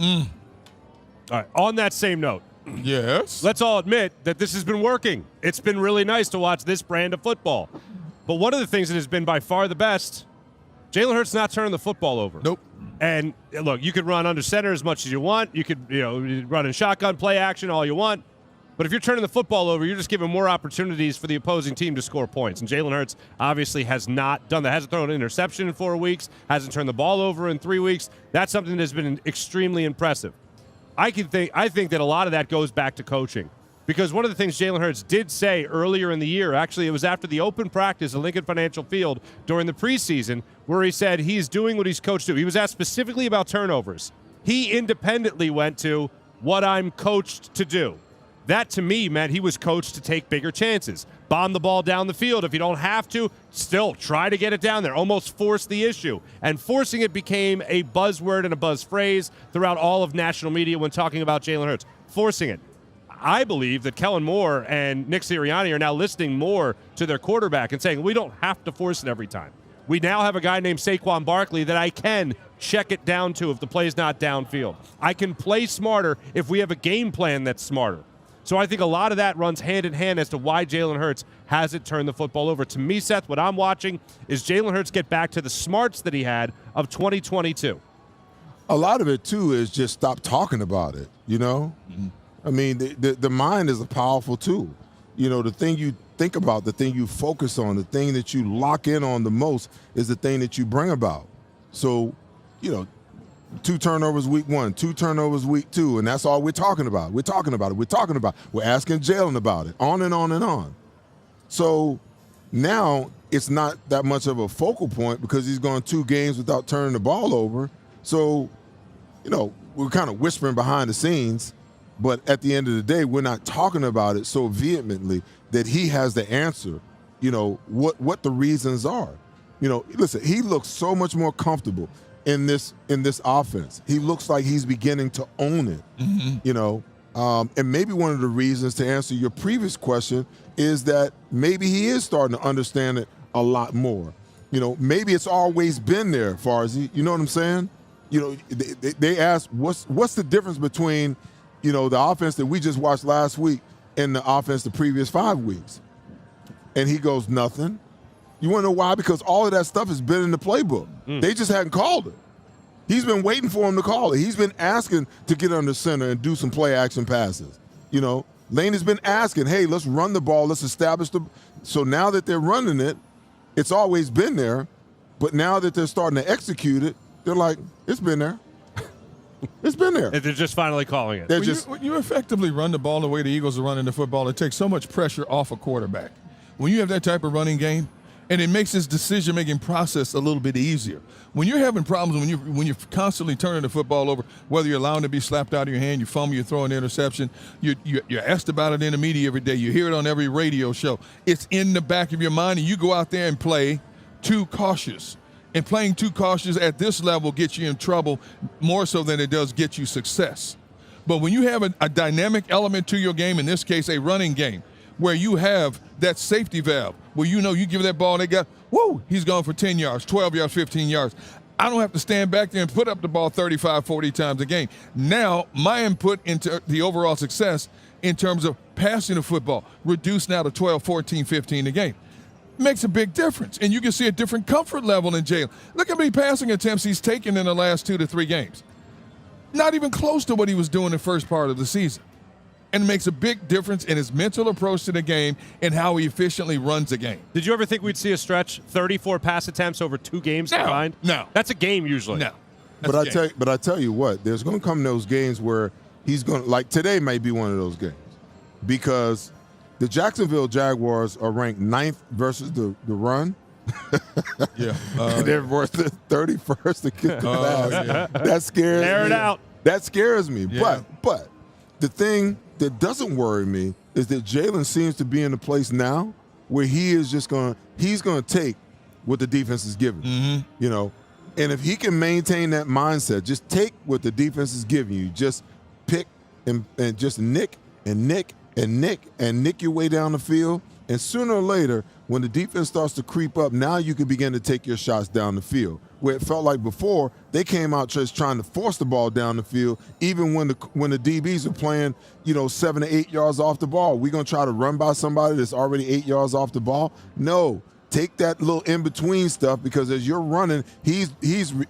All right. On that same note. Yes. Let's all admit that this has been working. It's been really nice to watch this brand of football. But one of the things that has been by far the best, Jalen Hurts not turning the football over. Nope. And look, you could run under center as much as you want. You could, run in shotgun play action all you want. But if you're turning the football over, you're just giving more opportunities for the opposing team to score points. And Jalen Hurts obviously has not done that. Hasn't thrown an interception in 4 weeks. Hasn't turned the ball over in 3 weeks. That's something that's been extremely impressive. I think that a lot of that goes back to coaching. Because one of the things Jalen Hurts did say earlier in the year, actually it was after the open practice at Lincoln Financial Field during the preseason, where he said he's doing what he's coached to. He was asked specifically about turnovers. He independently went to what I'm coached to do. That, to me, meant he was coached to take bigger chances. Bomb the ball down the field. If you don't have to, still try to get it down there. Almost force the issue. And forcing it became a buzzword and a buzz phrase throughout all of national media when talking about Jalen Hurts. Forcing it. I believe that Kellen Moore and Nick Sirianni are now listening more to their quarterback and saying, we don't have to force it every time. We now have a guy named Saquon Barkley that I can check it down to if the play's not downfield. I can play smarter if we have a game plan that's smarter. So I think a lot of that runs hand in hand as to why Jalen Hurts hasn't turned the football over. To me, Seth, what I'm watching is Jalen Hurts get back to the smarts that he had of 2022. A lot of it, too, is just stop talking about it, Mm-hmm. I mean, the mind is a powerful tool. The thing you think about, the thing you focus on, the thing that you lock in on the most is the thing that you bring about. So, 2 turnovers week 1, 2 turnovers week 2, and that's all we're talking about. We're talking about it. We're asking Jalen about it, on and on and on. So now it's not that much of a focal point because he's gone 2 games without turning the ball over. So, we're kind of whispering behind the scenes. But at the end of the day, we're not talking about it so vehemently that he has the answer, what the reasons are. Listen, he looks so much more comfortable in this offense. He looks like he's beginning to own it, and maybe one of the reasons, to answer your previous question, is that maybe he is starting to understand it a lot more. Maybe it's always been there, Farzy. You know what I'm saying? They asked, what's the difference between the offense that we just watched last week and the offense the previous 5 weeks? And he goes, nothing. You want to know why? Because all of that stuff has been in the playbook. They just hadn't called it. He's been waiting for him to call it. He's been asking to get under center and do some play action passes. Lane has been asking, hey, let's run the ball. Let's establish the – so now that they're running it, it's always been there. But now that they're starting to execute it, they're like, it's been there. It's been there. They're just finally calling it. When you effectively run the ball the way the Eagles are running the football, it takes so much pressure off a quarterback. When you have that type of running game, And it makes his decision-making process a little bit easier. When you're having problems, when you're constantly turning the football over, whether you're allowing it to be slapped out of your hand, you fumble, you throw an interception, you're asked about it in the media every day, you hear it on every radio show. It's in the back of your mind, and you go out there and play too cautious. And playing too cautious at this level gets you in trouble more so than it does get you success. But when you have a dynamic element to your game, in this case a running game, where you have that safety valve, where you know you give that ball, they got, he's gone for 10 yards, 12 yards, 15 yards. I don't have to stand back there and put up the ball 35, 40 times a game. Now, my input into the overall success in terms of passing the football, reduced now to 12, 14, 15 a game. Makes a big difference, and you can see a different comfort level in Jalen. Look how many passing attempts he's taken in the last 2 to 3 games. Not even close to what he was doing the first part of the season. And it makes a big difference in his mental approach to the game and how he efficiently runs the game. Did you ever think we'd see a stretch, 34 pass attempts over 2 games combined? No. That's a game usually. No. But I tell you what, there's going to come those games where he's going to, like today might be one of those games, because the Jacksonville Jaguars are ranked 9th versus the run. Yeah. And they're worth the 31st against the pass. Yeah. That scares me. Air it out. That scares me. Yeah. But the thing that doesn't worry me is that Jalen seems to be in a place now where he's going to take what the defense is giving. Mm-hmm. You know, and if he can maintain that mindset, just take what the defense is giving you, just pick and just nick and nick and nick and nick your way down the field. And sooner or later, when the defense starts to creep up, now you can begin to take your shots down the field. Where it felt like before, they came out just trying to force the ball down the field, even when the DBs are playing, 7 to 8 yards off the ball. We're going to try to run by somebody that's already 8 yards off the ball? No. Take that little in-between stuff, because as you're running, he's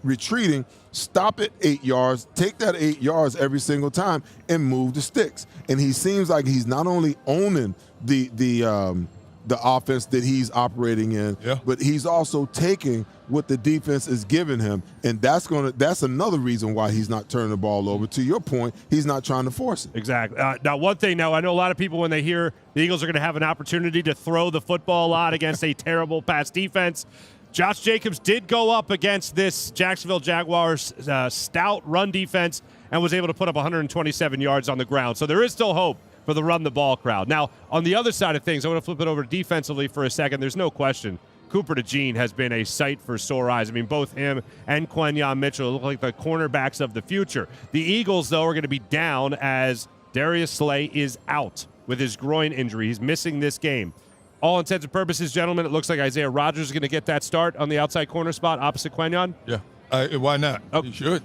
retreating. Stop at 8 yards. Take that 8 yards every single time and move the sticks. And he seems like he's not only owning the offense that he's operating in, but he's also taking what the defense is giving him, and that's another reason why he's not turning the ball over. To your point, he's not trying to force it. Exactly. Now, one thing, I know a lot of people, when they hear the Eagles are going to have an opportunity to throw the football a lot against a terrible pass defense, Josh Jacobs did go up against this Jacksonville Jaguars stout run defense and was able to put up 127 yards on the ground. So there is still hope for the run-the-ball crowd. Now, on the other side of things, I want to flip it over defensively for a second. There's no question Cooper DeJean has been a sight for sore eyes. I mean, both him and Quenyon Mitchell look like the cornerbacks of the future. The Eagles, though, are going to be down as Darius Slay is out with his groin injury. He's missing this game. All intents and purposes, gentlemen, it looks like Isaiah Rodgers is going to get that start on the outside corner spot opposite Quenyon. Yeah. Why not? You should.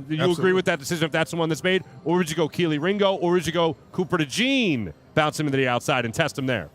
You agree with that decision if that's the one that's made? Or would you go Keely Ringo? Or would you go Cooper DeJean, bounce him into the outside and test him there?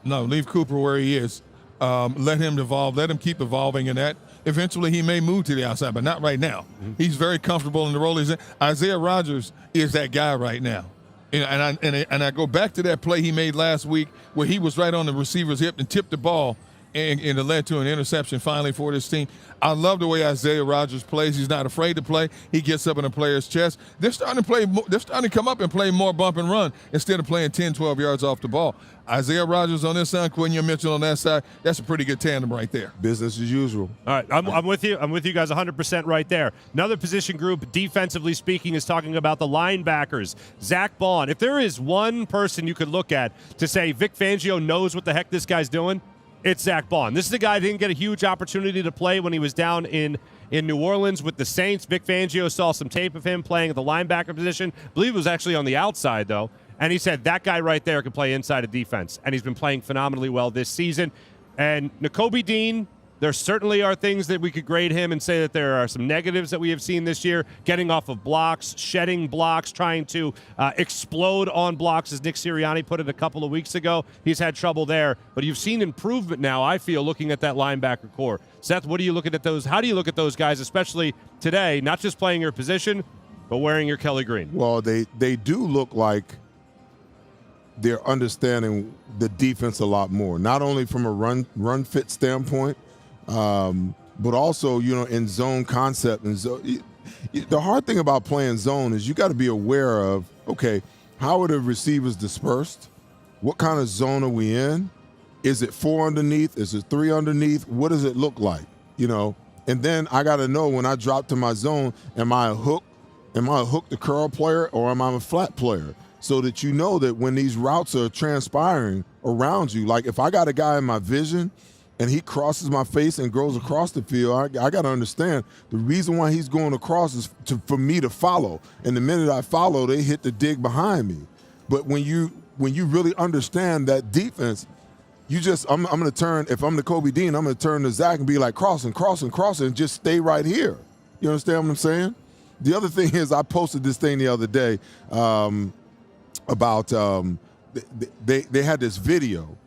No, leave Cooper where he is. Let him evolve. Let him keep evolving in that. Eventually he may move to the outside, but not right now. He's very comfortable in the role he's in. Isaiah Rodgers is that guy right now. And I go back to that play he made last week where he was right on the receiver's hip and tipped the ball, and it led to an interception finally for this team. I love the way Isaiah Rodgers plays. He's not afraid to play. He gets up in a player's chest. They're starting to come up and play more bump and run instead of playing 10, 12 yards off the ball. Isaiah Rodgers on this side, Quenyon Mitchell on that side. That's a pretty good tandem right there. Business as usual. All right, I'm with you. I'm with you guys 100% right there. Another position group, defensively speaking, is talking about the linebackers. Zach Bond. If there is one person you could look at to say Vic Fangio knows what the heck this guy's doing, it's Zach Bond. This is the guy who didn't get a huge opportunity to play when he was down in New Orleans with the Saints. Vic Fangio saw some tape of him playing at the linebacker position. I believe it was actually on the outside, though. And he said that guy right there can play inside of defense. And he's been playing phenomenally well this season. And Nakobe Dean, there certainly are things that we could grade him and say that there are some negatives that we have seen this year. Getting off of blocks, shedding blocks, trying to explode on blocks, as Nick Sirianni put it a couple of weeks ago. He's had trouble there. But you've seen improvement now, I feel, looking at that linebacker core. Seth, what are you looking at those? How do you look at those guys, especially today, not just playing your position, but wearing your Kelly Green? Well, they do look like they're understanding the defense a lot more, not only from a run fit standpoint, but also, in zone concept. And the hard thing about playing zone is you got to be aware of, okay, how are the receivers dispersed? What kind of zone are we in? Is it 4 underneath? Is it 3 underneath? What does it look like? And then I got to know when I drop to my zone, am I a hook? Am I a hook the curl player, or am I a flat player? So that you know that when these routes are transpiring around you, like if I got a guy in my vision and he crosses my face and goes across the field, I got to understand the reason why he's going across is for me to follow. And the minute I follow, they hit the dig behind me. But when you really understand that defense, I'm going to turn, if I'm the Kobe Dean, I'm going to turn to Zach and be like, crossing, and just stay right here. You understand what I'm saying? The other thing is I posted this thing the other day about they had this video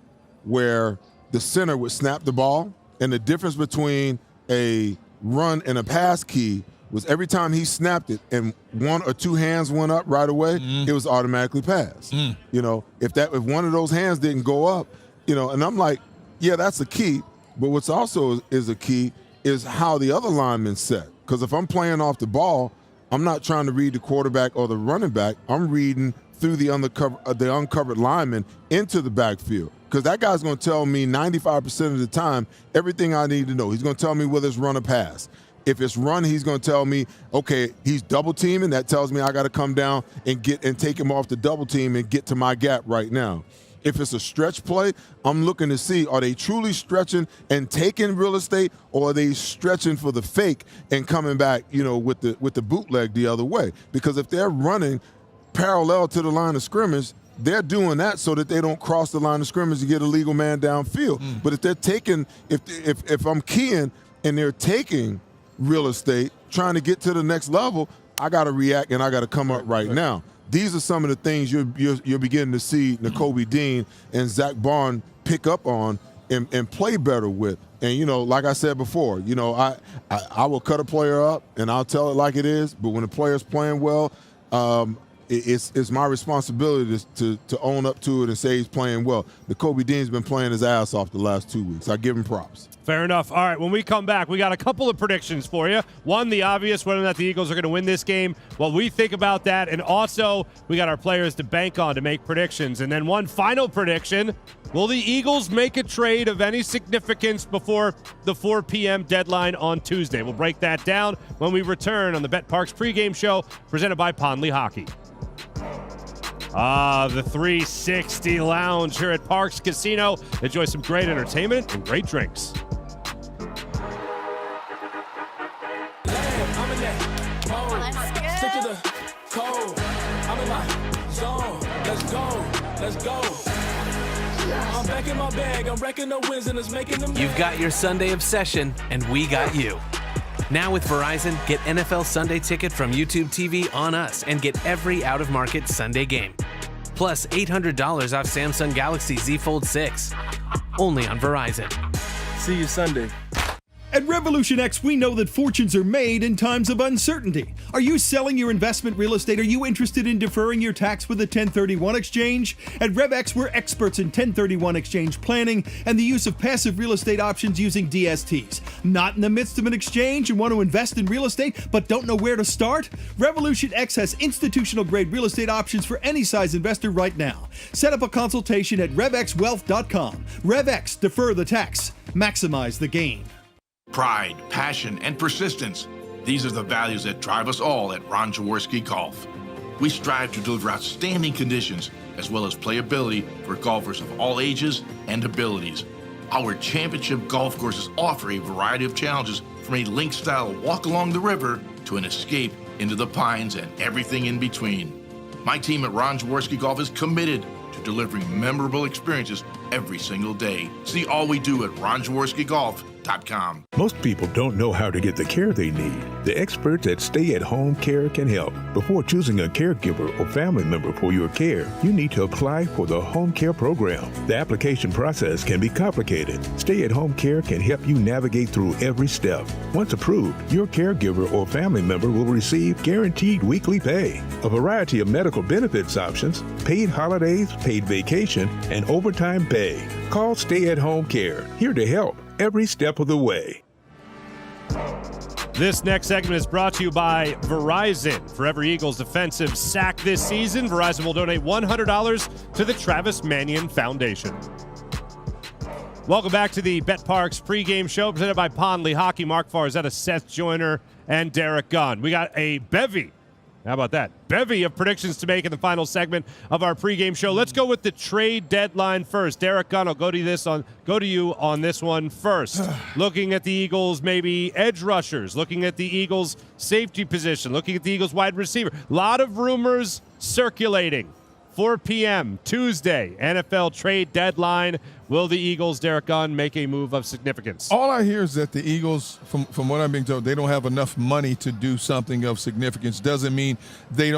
where the center would snap the ball, and the difference between a run and a pass key was every time he snapped it and 1 or 2 hands went up right away, it was automatically passed. If one of those hands didn't go up, and I'm like, yeah, that's a key. But what's also is a key is how the other lineman's set. Because if I'm playing off the ball, I'm not trying to read the quarterback or the running back. I'm reading through the uncovered lineman into the backfield. Because that guy's going to tell me 95% of the time everything I need to know. He's going to tell me whether it's run or pass. If it's run, he's going to tell me, okay, he's double teaming. That tells me I got to come down and take him off the double team and get to my gap right now. If it's a stretch play, I'm looking to see, are they truly stretching and taking real estate, or are they stretching for the fake and coming back, with the bootleg the other way? Because if they're running parallel to the line of scrimmage, they're doing that so that they don't cross the line of scrimmage to get a legal man downfield. But if they're taking, if I'm keying and they're taking real estate, trying to get to the next level, I got to react and I got to come up right now. These are some of the things you're beginning to see Nakobe Dean and Zach Barn pick up on and play better with. And, like I said before, I will cut a player up and I'll tell it like it is. But when a player's playing well, it's my responsibility to own up to it and say he's playing well. Nakobe Dean's been playing his ass off the last 2 weeks. I give him props. Fair enough. All right, when we come back, we got a couple of predictions for you. One, the obvious, whether or not the Eagles are going to win this game, what we think about that. And also, we got our players to bank on to make predictions. And then one final prediction, will the Eagles make a trade of any significance before the 4 p.m. deadline on Tuesday? We'll break that down when we return on the betPARX pregame show presented by Lehocky. The 360 Lounge here at Parx Casino. Enjoy some great entertainment and great drinks. I'm in that mode. Stick to the code. I'm in my zone. Let's go. I'm back in my bag. I'm wrecking the wins and it's making them. You've got your Sunday obsession, and we got you. Now with Verizon, get NFL Sunday Ticket from YouTube TV on us and get every out-of-market Sunday game. Plus $800 off Samsung Galaxy Z Fold 6. Only on Verizon. See you Sunday. At Revolution X, we know that fortunes are made in times of uncertainty. Are you selling your investment real estate? Are you interested in deferring your tax with a 1031 exchange? At RevX, we're experts in 1031 exchange planning and the use of passive real estate options using DSTs. Not in the midst of an exchange and want to invest in real estate but don't know where to start? Revolution X has institutional-grade real estate options for any size investor right now. Set up a consultation at RevXWealth.com. RevX, defer the tax, maximize the gain. Pride, passion, and persistence. These are the values that drive us all at Ron Jaworski Golf. We strive to deliver outstanding conditions as well as playability for golfers of all ages and abilities. Our championship golf courses offer a variety of challenges, from a link-style walk along the river to an escape into the pines and everything in between. My team at Ron Jaworski Golf is committed to delivering memorable experiences every single day. See all we do at ronjaworskigolf.com. Most people don't know how to get the care they need. The experts at Stay at Home Care can help. Before choosing a caregiver or family member for your care, you need to apply for the home care program. The application process can be complicated. Stay at Home Care can help you navigate through every step. Once approved, your caregiver or family member will receive guaranteed weekly pay, a variety of medical benefits options, paid holidays, paid vacation, and overtime pay. Call Stay at Home Care, here to help every step of the way. This next segment is brought to you by Verizon. For every Eagles defensive sack this season, Verizon will donate $100 to the Travis Manion Foundation. Welcome back to the betPARX pregame show presented by Lehocky, Marc Farzetta, Seth Joyner, and Derrick Gunn. We got a bevy. How about that? Bevy of predictions to make in the final segment of our pregame show. Let's go with the trade deadline first. Derrick Gunn, I'll go to you on this one first. Looking at the Eagles, maybe edge rushers. Looking at the Eagles' safety position. Looking at the Eagles' wide receiver. A lot of rumors circulating. 4 p.m. Tuesday, NFL trade deadline. Will the Eagles, Derrick Gunn, make a move of significance? All I hear is that the Eagles, from what I'm being told, they don't have enough money to do something of significance. Doesn't mean they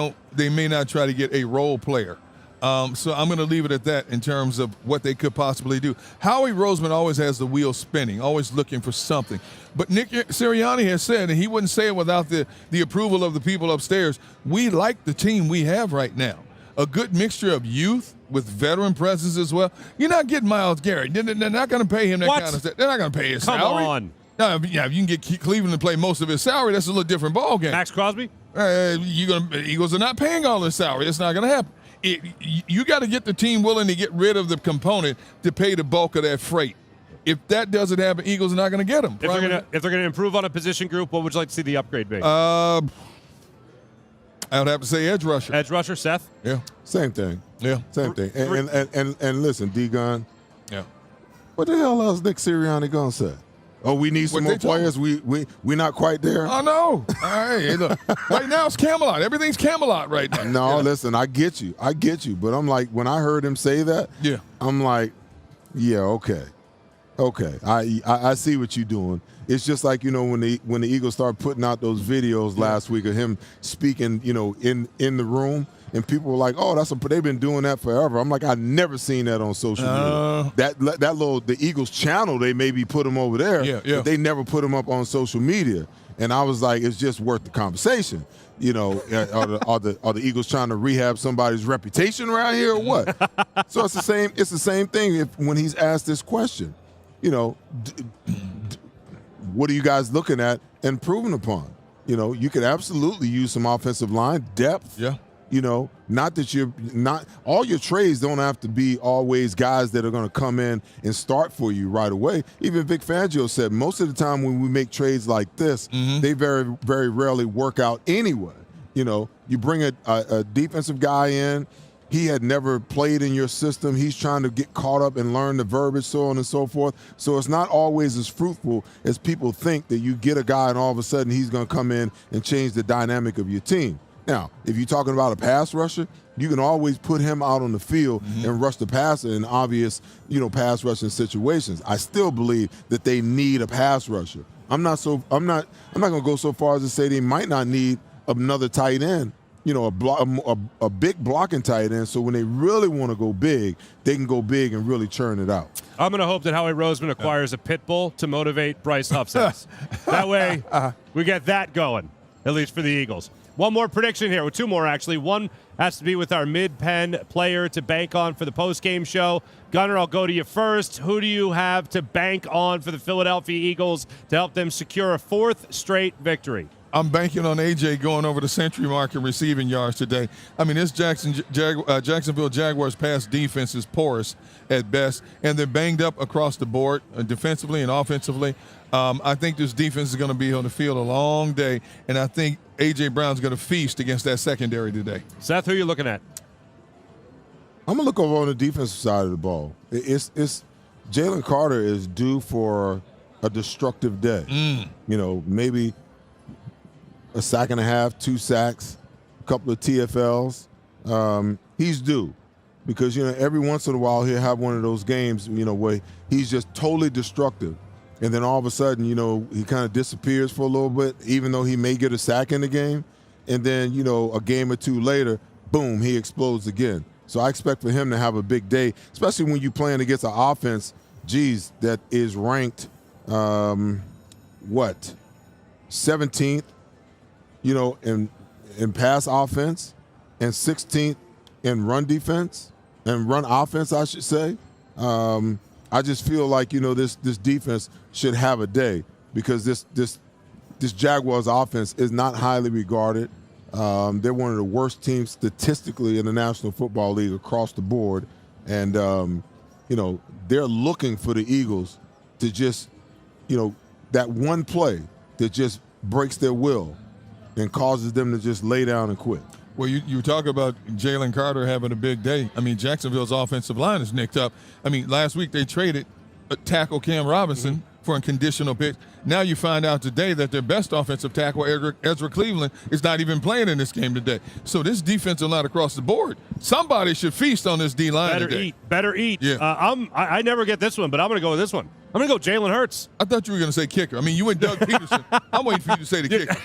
may not try to get a role player. So I'm going to leave it at that in terms of what they could possibly do. Howie Roseman always has the wheel spinning, always looking for something. But Nick Sirianni has said, and he wouldn't say it without the approval of the people upstairs, we like the team we have right now. A good mixture of youth with veteran presence as well. You're not getting Myles Garrett. They're not going to pay him that kind of stuff. They're not going to pay his salary. Come on. No, if you can get Cleveland to play most of his salary, that's a little different ballgame. Max Crosby? Eagles are not paying all his salary. It's not going to happen. You got to get the team willing to get rid of the component to pay the bulk of that freight. If that doesn't happen, Eagles are not going to get them. If they're going to improve on a position group, what would you like to see the upgrade be? I would have to say edge rusher. Edge rusher, Seth? Yeah. Same thing. Yeah. Same thing. And listen, D-Gun. Yeah. What the hell else Nick Sirianni gonna say? Oh, we need some more players. We not quite there. Oh no! Hey, look. Right now it's Camelot. Everything's Camelot right now. No, listen, I get you. But I'm like, when I heard him say that, yeah, I'm like, yeah, okay. I see what you're doing. It's just like, when the Eagles started putting out those videos last week of him speaking, in the room, and people were like, "Oh, they've been doing that forever." I'm like, I've never seen that on social media. The Eagles channel, they maybe put him over there, but they never put him up on social media. And I was like, it's just worth the conversation. Are the Eagles trying to rehab somebody's reputation around here or what? So it's the same thing when he's asked this question. What are you guys looking at and improving upon? You could absolutely use some offensive line depth. Yeah. Not that you're not all your trades don't have to be always guys that are going to come in and start for you right away. Even Vic Fangio said most of the time when we make trades like this, they very, very rarely work out anyway. You bring a defensive guy in. He had never played in your system. He's trying to get caught up and learn the verbiage, so on and so forth. So it's not always as fruitful as people think that you get a guy and all of a sudden he's going to come in and change the dynamic of your team. Now, if you're talking about a pass rusher, you can always put him out on the field and rush the passer in obvious, pass rushing situations. I still believe that they need a pass rusher. I'm not going to go so far as to say they might not need another tight end. A big blocking tight end, so when they really want to go big, they can go big and really churn it out. I'm going to hope that Howie Roseman acquires a pit bull to motivate Bryce Huffsess. That way, we get that going, at least for the Eagles. One more prediction here, well, two more actually. One has to be with our mid-pen player to bank on for the post-game show. Gunner, I'll go to you first. Who do you have to bank on for the Philadelphia Eagles to help them secure a fourth straight victory? I'm banking on AJ going over the century mark in receiving yards today. I mean, this Jacksonville Jaguars pass defense is porous at best, and they're banged up across the board defensively and offensively. I think this defense is going to be on the field a long day, and I think A.J. Brown's going to feast against that secondary today. Seth, who are you looking at? I'm going to look over on the defensive side of the ball. It's Jalen Carter is due for a destructive day. Maybe a sack and a half, 2 sacks, a couple of TFLs. He's due because, every once in a while he'll have one of those games, where he's just totally destructive. And then all of a sudden, he kind of disappears for a little bit, even though he may get a sack in the game. And then, a game or two later, boom, he explodes again. So I expect for him to have a big day, especially when you're playing against an offense, that is ranked, 17th, in pass offense and 16th in run defense and run offense, I should say. I just feel like, this defense should have a day because this Jaguars offense is not highly regarded. They're one of the worst teams statistically in the National Football League across the board. And they're looking for the Eagles to just, that one play that just breaks their will and causes them to just lay down and quit. Well, you talk about Jalen Carter having a big day. I mean, Jacksonville's offensive line is nicked up. I mean, last week they traded tackle Cam Robinson for a conditional pick. Now you find out today that their best offensive tackle, Ezra Cleveland, is not even playing in this game today. So this defensive line across the board, somebody should feast on this D-line today. Better eat. Yeah. I never get this one, but I'm going to go with this one. I'm going to go Jalen Hurts. I thought you were going to say kicker. I mean, you went Doug Peterson. I'm waiting for you to say the kicker.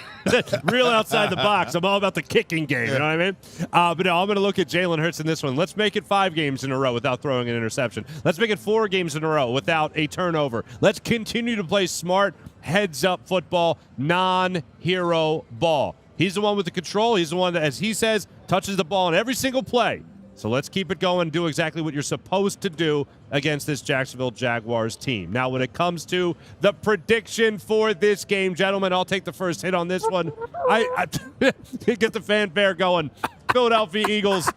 Real outside the box. I'm all about the kicking game. You know what I mean? But no, I'm going to look at Jalen Hurts in this one. Let's make it 5 games in a row without throwing an interception. Let's make it 4 games in a row without a turnover. Let's continue to play smart, heads-up football, non-hero ball. He's the one with the control. He's the one that, as he says, touches the ball in every single play. So let's keep it going and do exactly what you're supposed to do against this Jacksonville Jaguars team. Now, when it comes to the prediction for this game, gentlemen, I'll take the first hit on this one. I get the fanfare going. Philadelphia Eagles,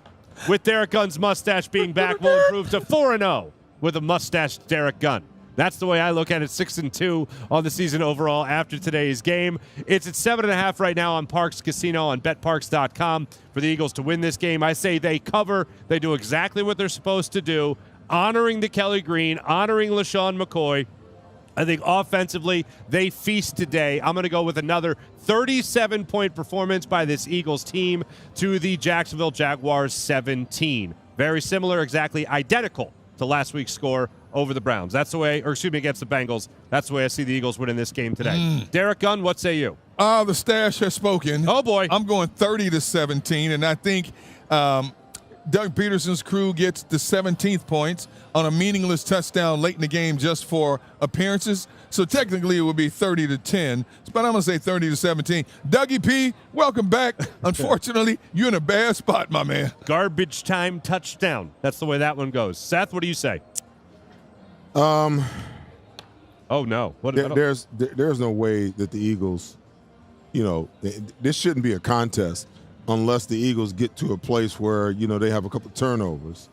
with Derrick Gunn's mustache being back, will improve to 4-0 with a mustached Derrick Gunn. That's the way I look at it, 6-2 on the season overall after today's game. It's at 7.5 right now on Parx Casino on betPARX.com for the Eagles to win this game. I say they cover. They do exactly what they're supposed to do, honoring the Kelly Green, honoring LaShawn McCoy. I think offensively, they feast today. I'm going to go with another 37-point performance by this Eagles team to the Jacksonville Jaguars 17. Very similar, exactly identical to last week's score over the Browns. That's the way, against the Bengals. That's the way I see the Eagles winning this game today. Derrick Gunn, what say you? The stash has spoken. Oh, boy. I'm going 30-17, and I think Doug Peterson's crew gets the 17th points on a meaningless touchdown late in the game just for appearances. So technically it would be 30-10, but I'm going to say 30-17. Dougie P, welcome back. Unfortunately, you're in a bad spot, my man. Garbage time touchdown. That's the way that one goes. Seth, what do you say? Oh no! There's no way that the Eagles, this shouldn't be a contest unless the Eagles get to a place where they have a couple turnovers.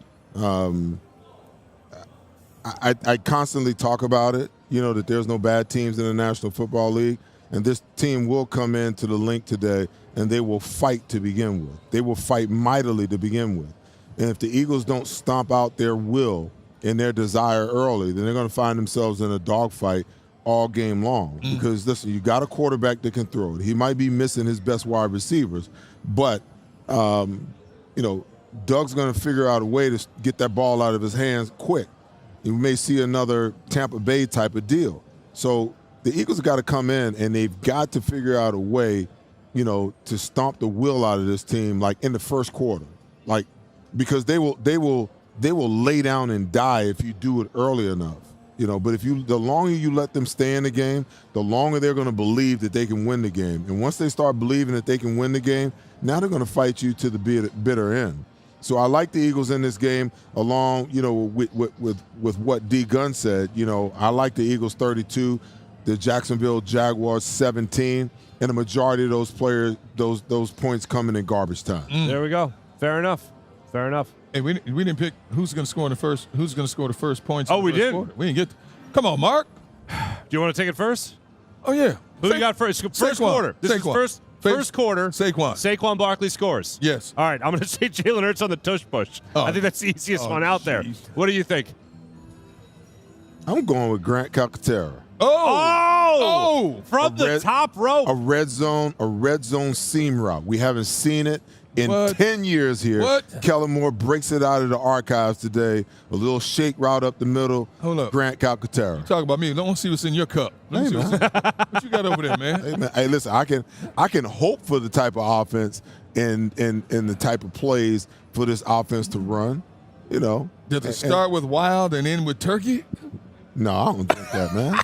I constantly talk about it, that there's no bad teams in the National Football League, and this team will come into the link today and they will fight to begin with. They will fight mightily to begin with, and if the Eagles don't stomp out their will and their desire early, then they're going to find themselves in a dogfight all game long. Because, listen, you got a quarterback that can throw it. He might be missing his best wide receivers, but, Doug's going to figure out a way to get that ball out of his hands quick. You may see another Tampa Bay type of deal. So the Eagles got to come in, and they've got to figure out a way, to stomp the will out of this team, like in the first quarter. Like, because they will lay down and die if you do it early enough, But the longer you let them stay in the game, the longer they're going to believe that they can win the game. And once they start believing that they can win the game, now they're going to fight you to the bitter end. So I like the Eagles in this game, along, with what D. Gunn said. I like the Eagles 32, the Jacksonville Jaguars 17, and the majority of those players, those points coming in garbage time. There we go. Fair enough. Hey, we didn't pick who's going to score the first points. Oh, we did. Quarter. We didn't get. Come on, Mark. Do you want to take it first? Oh yeah. Who you got first? First quarter. This is first quarter. Saquon Barkley scores. Yes. All right. I'm going to say Jalen Hurts on the tush push. I think that's the easiest one out there. What do you think? I'm going with Grant Calcaterra. From the top rope. A red zone seam route. We haven't seen it in 10 years here. Kellen Moore breaks it out of the archives today. A little shake route up the middle. Hold up. Grant Calcaterra. You talk about me. Don't see what's in your cup. What you got over there, man? Hey, man. Hey, listen, I can hope for the type of offense and the type of plays for this offense to run. Does it start with wild and end with turkey? No, I don't think that, man.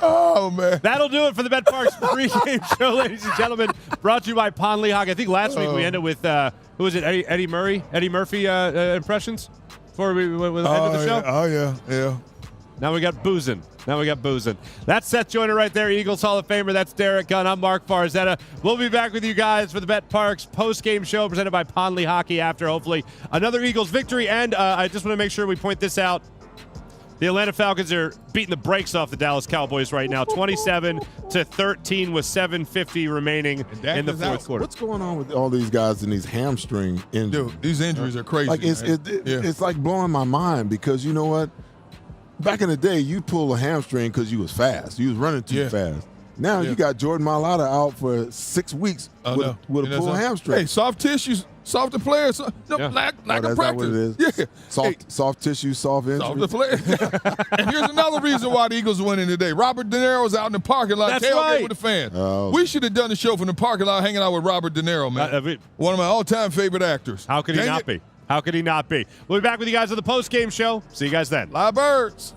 Oh, man. That'll do it for the betPARX pregame show, ladies and gentlemen. Brought to you by Pon Lehocky. I think last week we ended with, who was it, Eddie Murphy impressions before we ended the show? Yeah. Now we got boozing. That's Seth Joyner right there, Eagles Hall of Famer. That's Derrick Gunn. I'm Marc Farzetta. We'll be back with you guys for the betPARX post-game show presented by Lehocky after, hopefully, another Eagles victory. And I just want to make sure we point this out. The Atlanta Falcons are beating the brakes off the Dallas Cowboys right now, 27-13 with 7:50 remaining in the fourth quarter. What's going on with all these guys and these hamstring injuries? Dude, these injuries are crazy. Like it's like blowing my mind because you know what? Back in the day, you pull a hamstring because you was fast. You was running too fast. Now you got Jordan Mailata out for 6 weeks with a pulled hamstring. Hey, soft tissues, softer players, lack of that's practice. Not what it is. Yeah. Soft tissue, soft injury. Softer players. And here's another reason why the Eagles are winning today. Robert De Niro's out in the parking lot tailgating with the fans. We should have done the show from the parking lot hanging out with Robert De Niro, man. One of my all-time favorite actors. How could he not be? How could he not be? We'll be back with you guys on the post-game show. See you guys then. Live birds.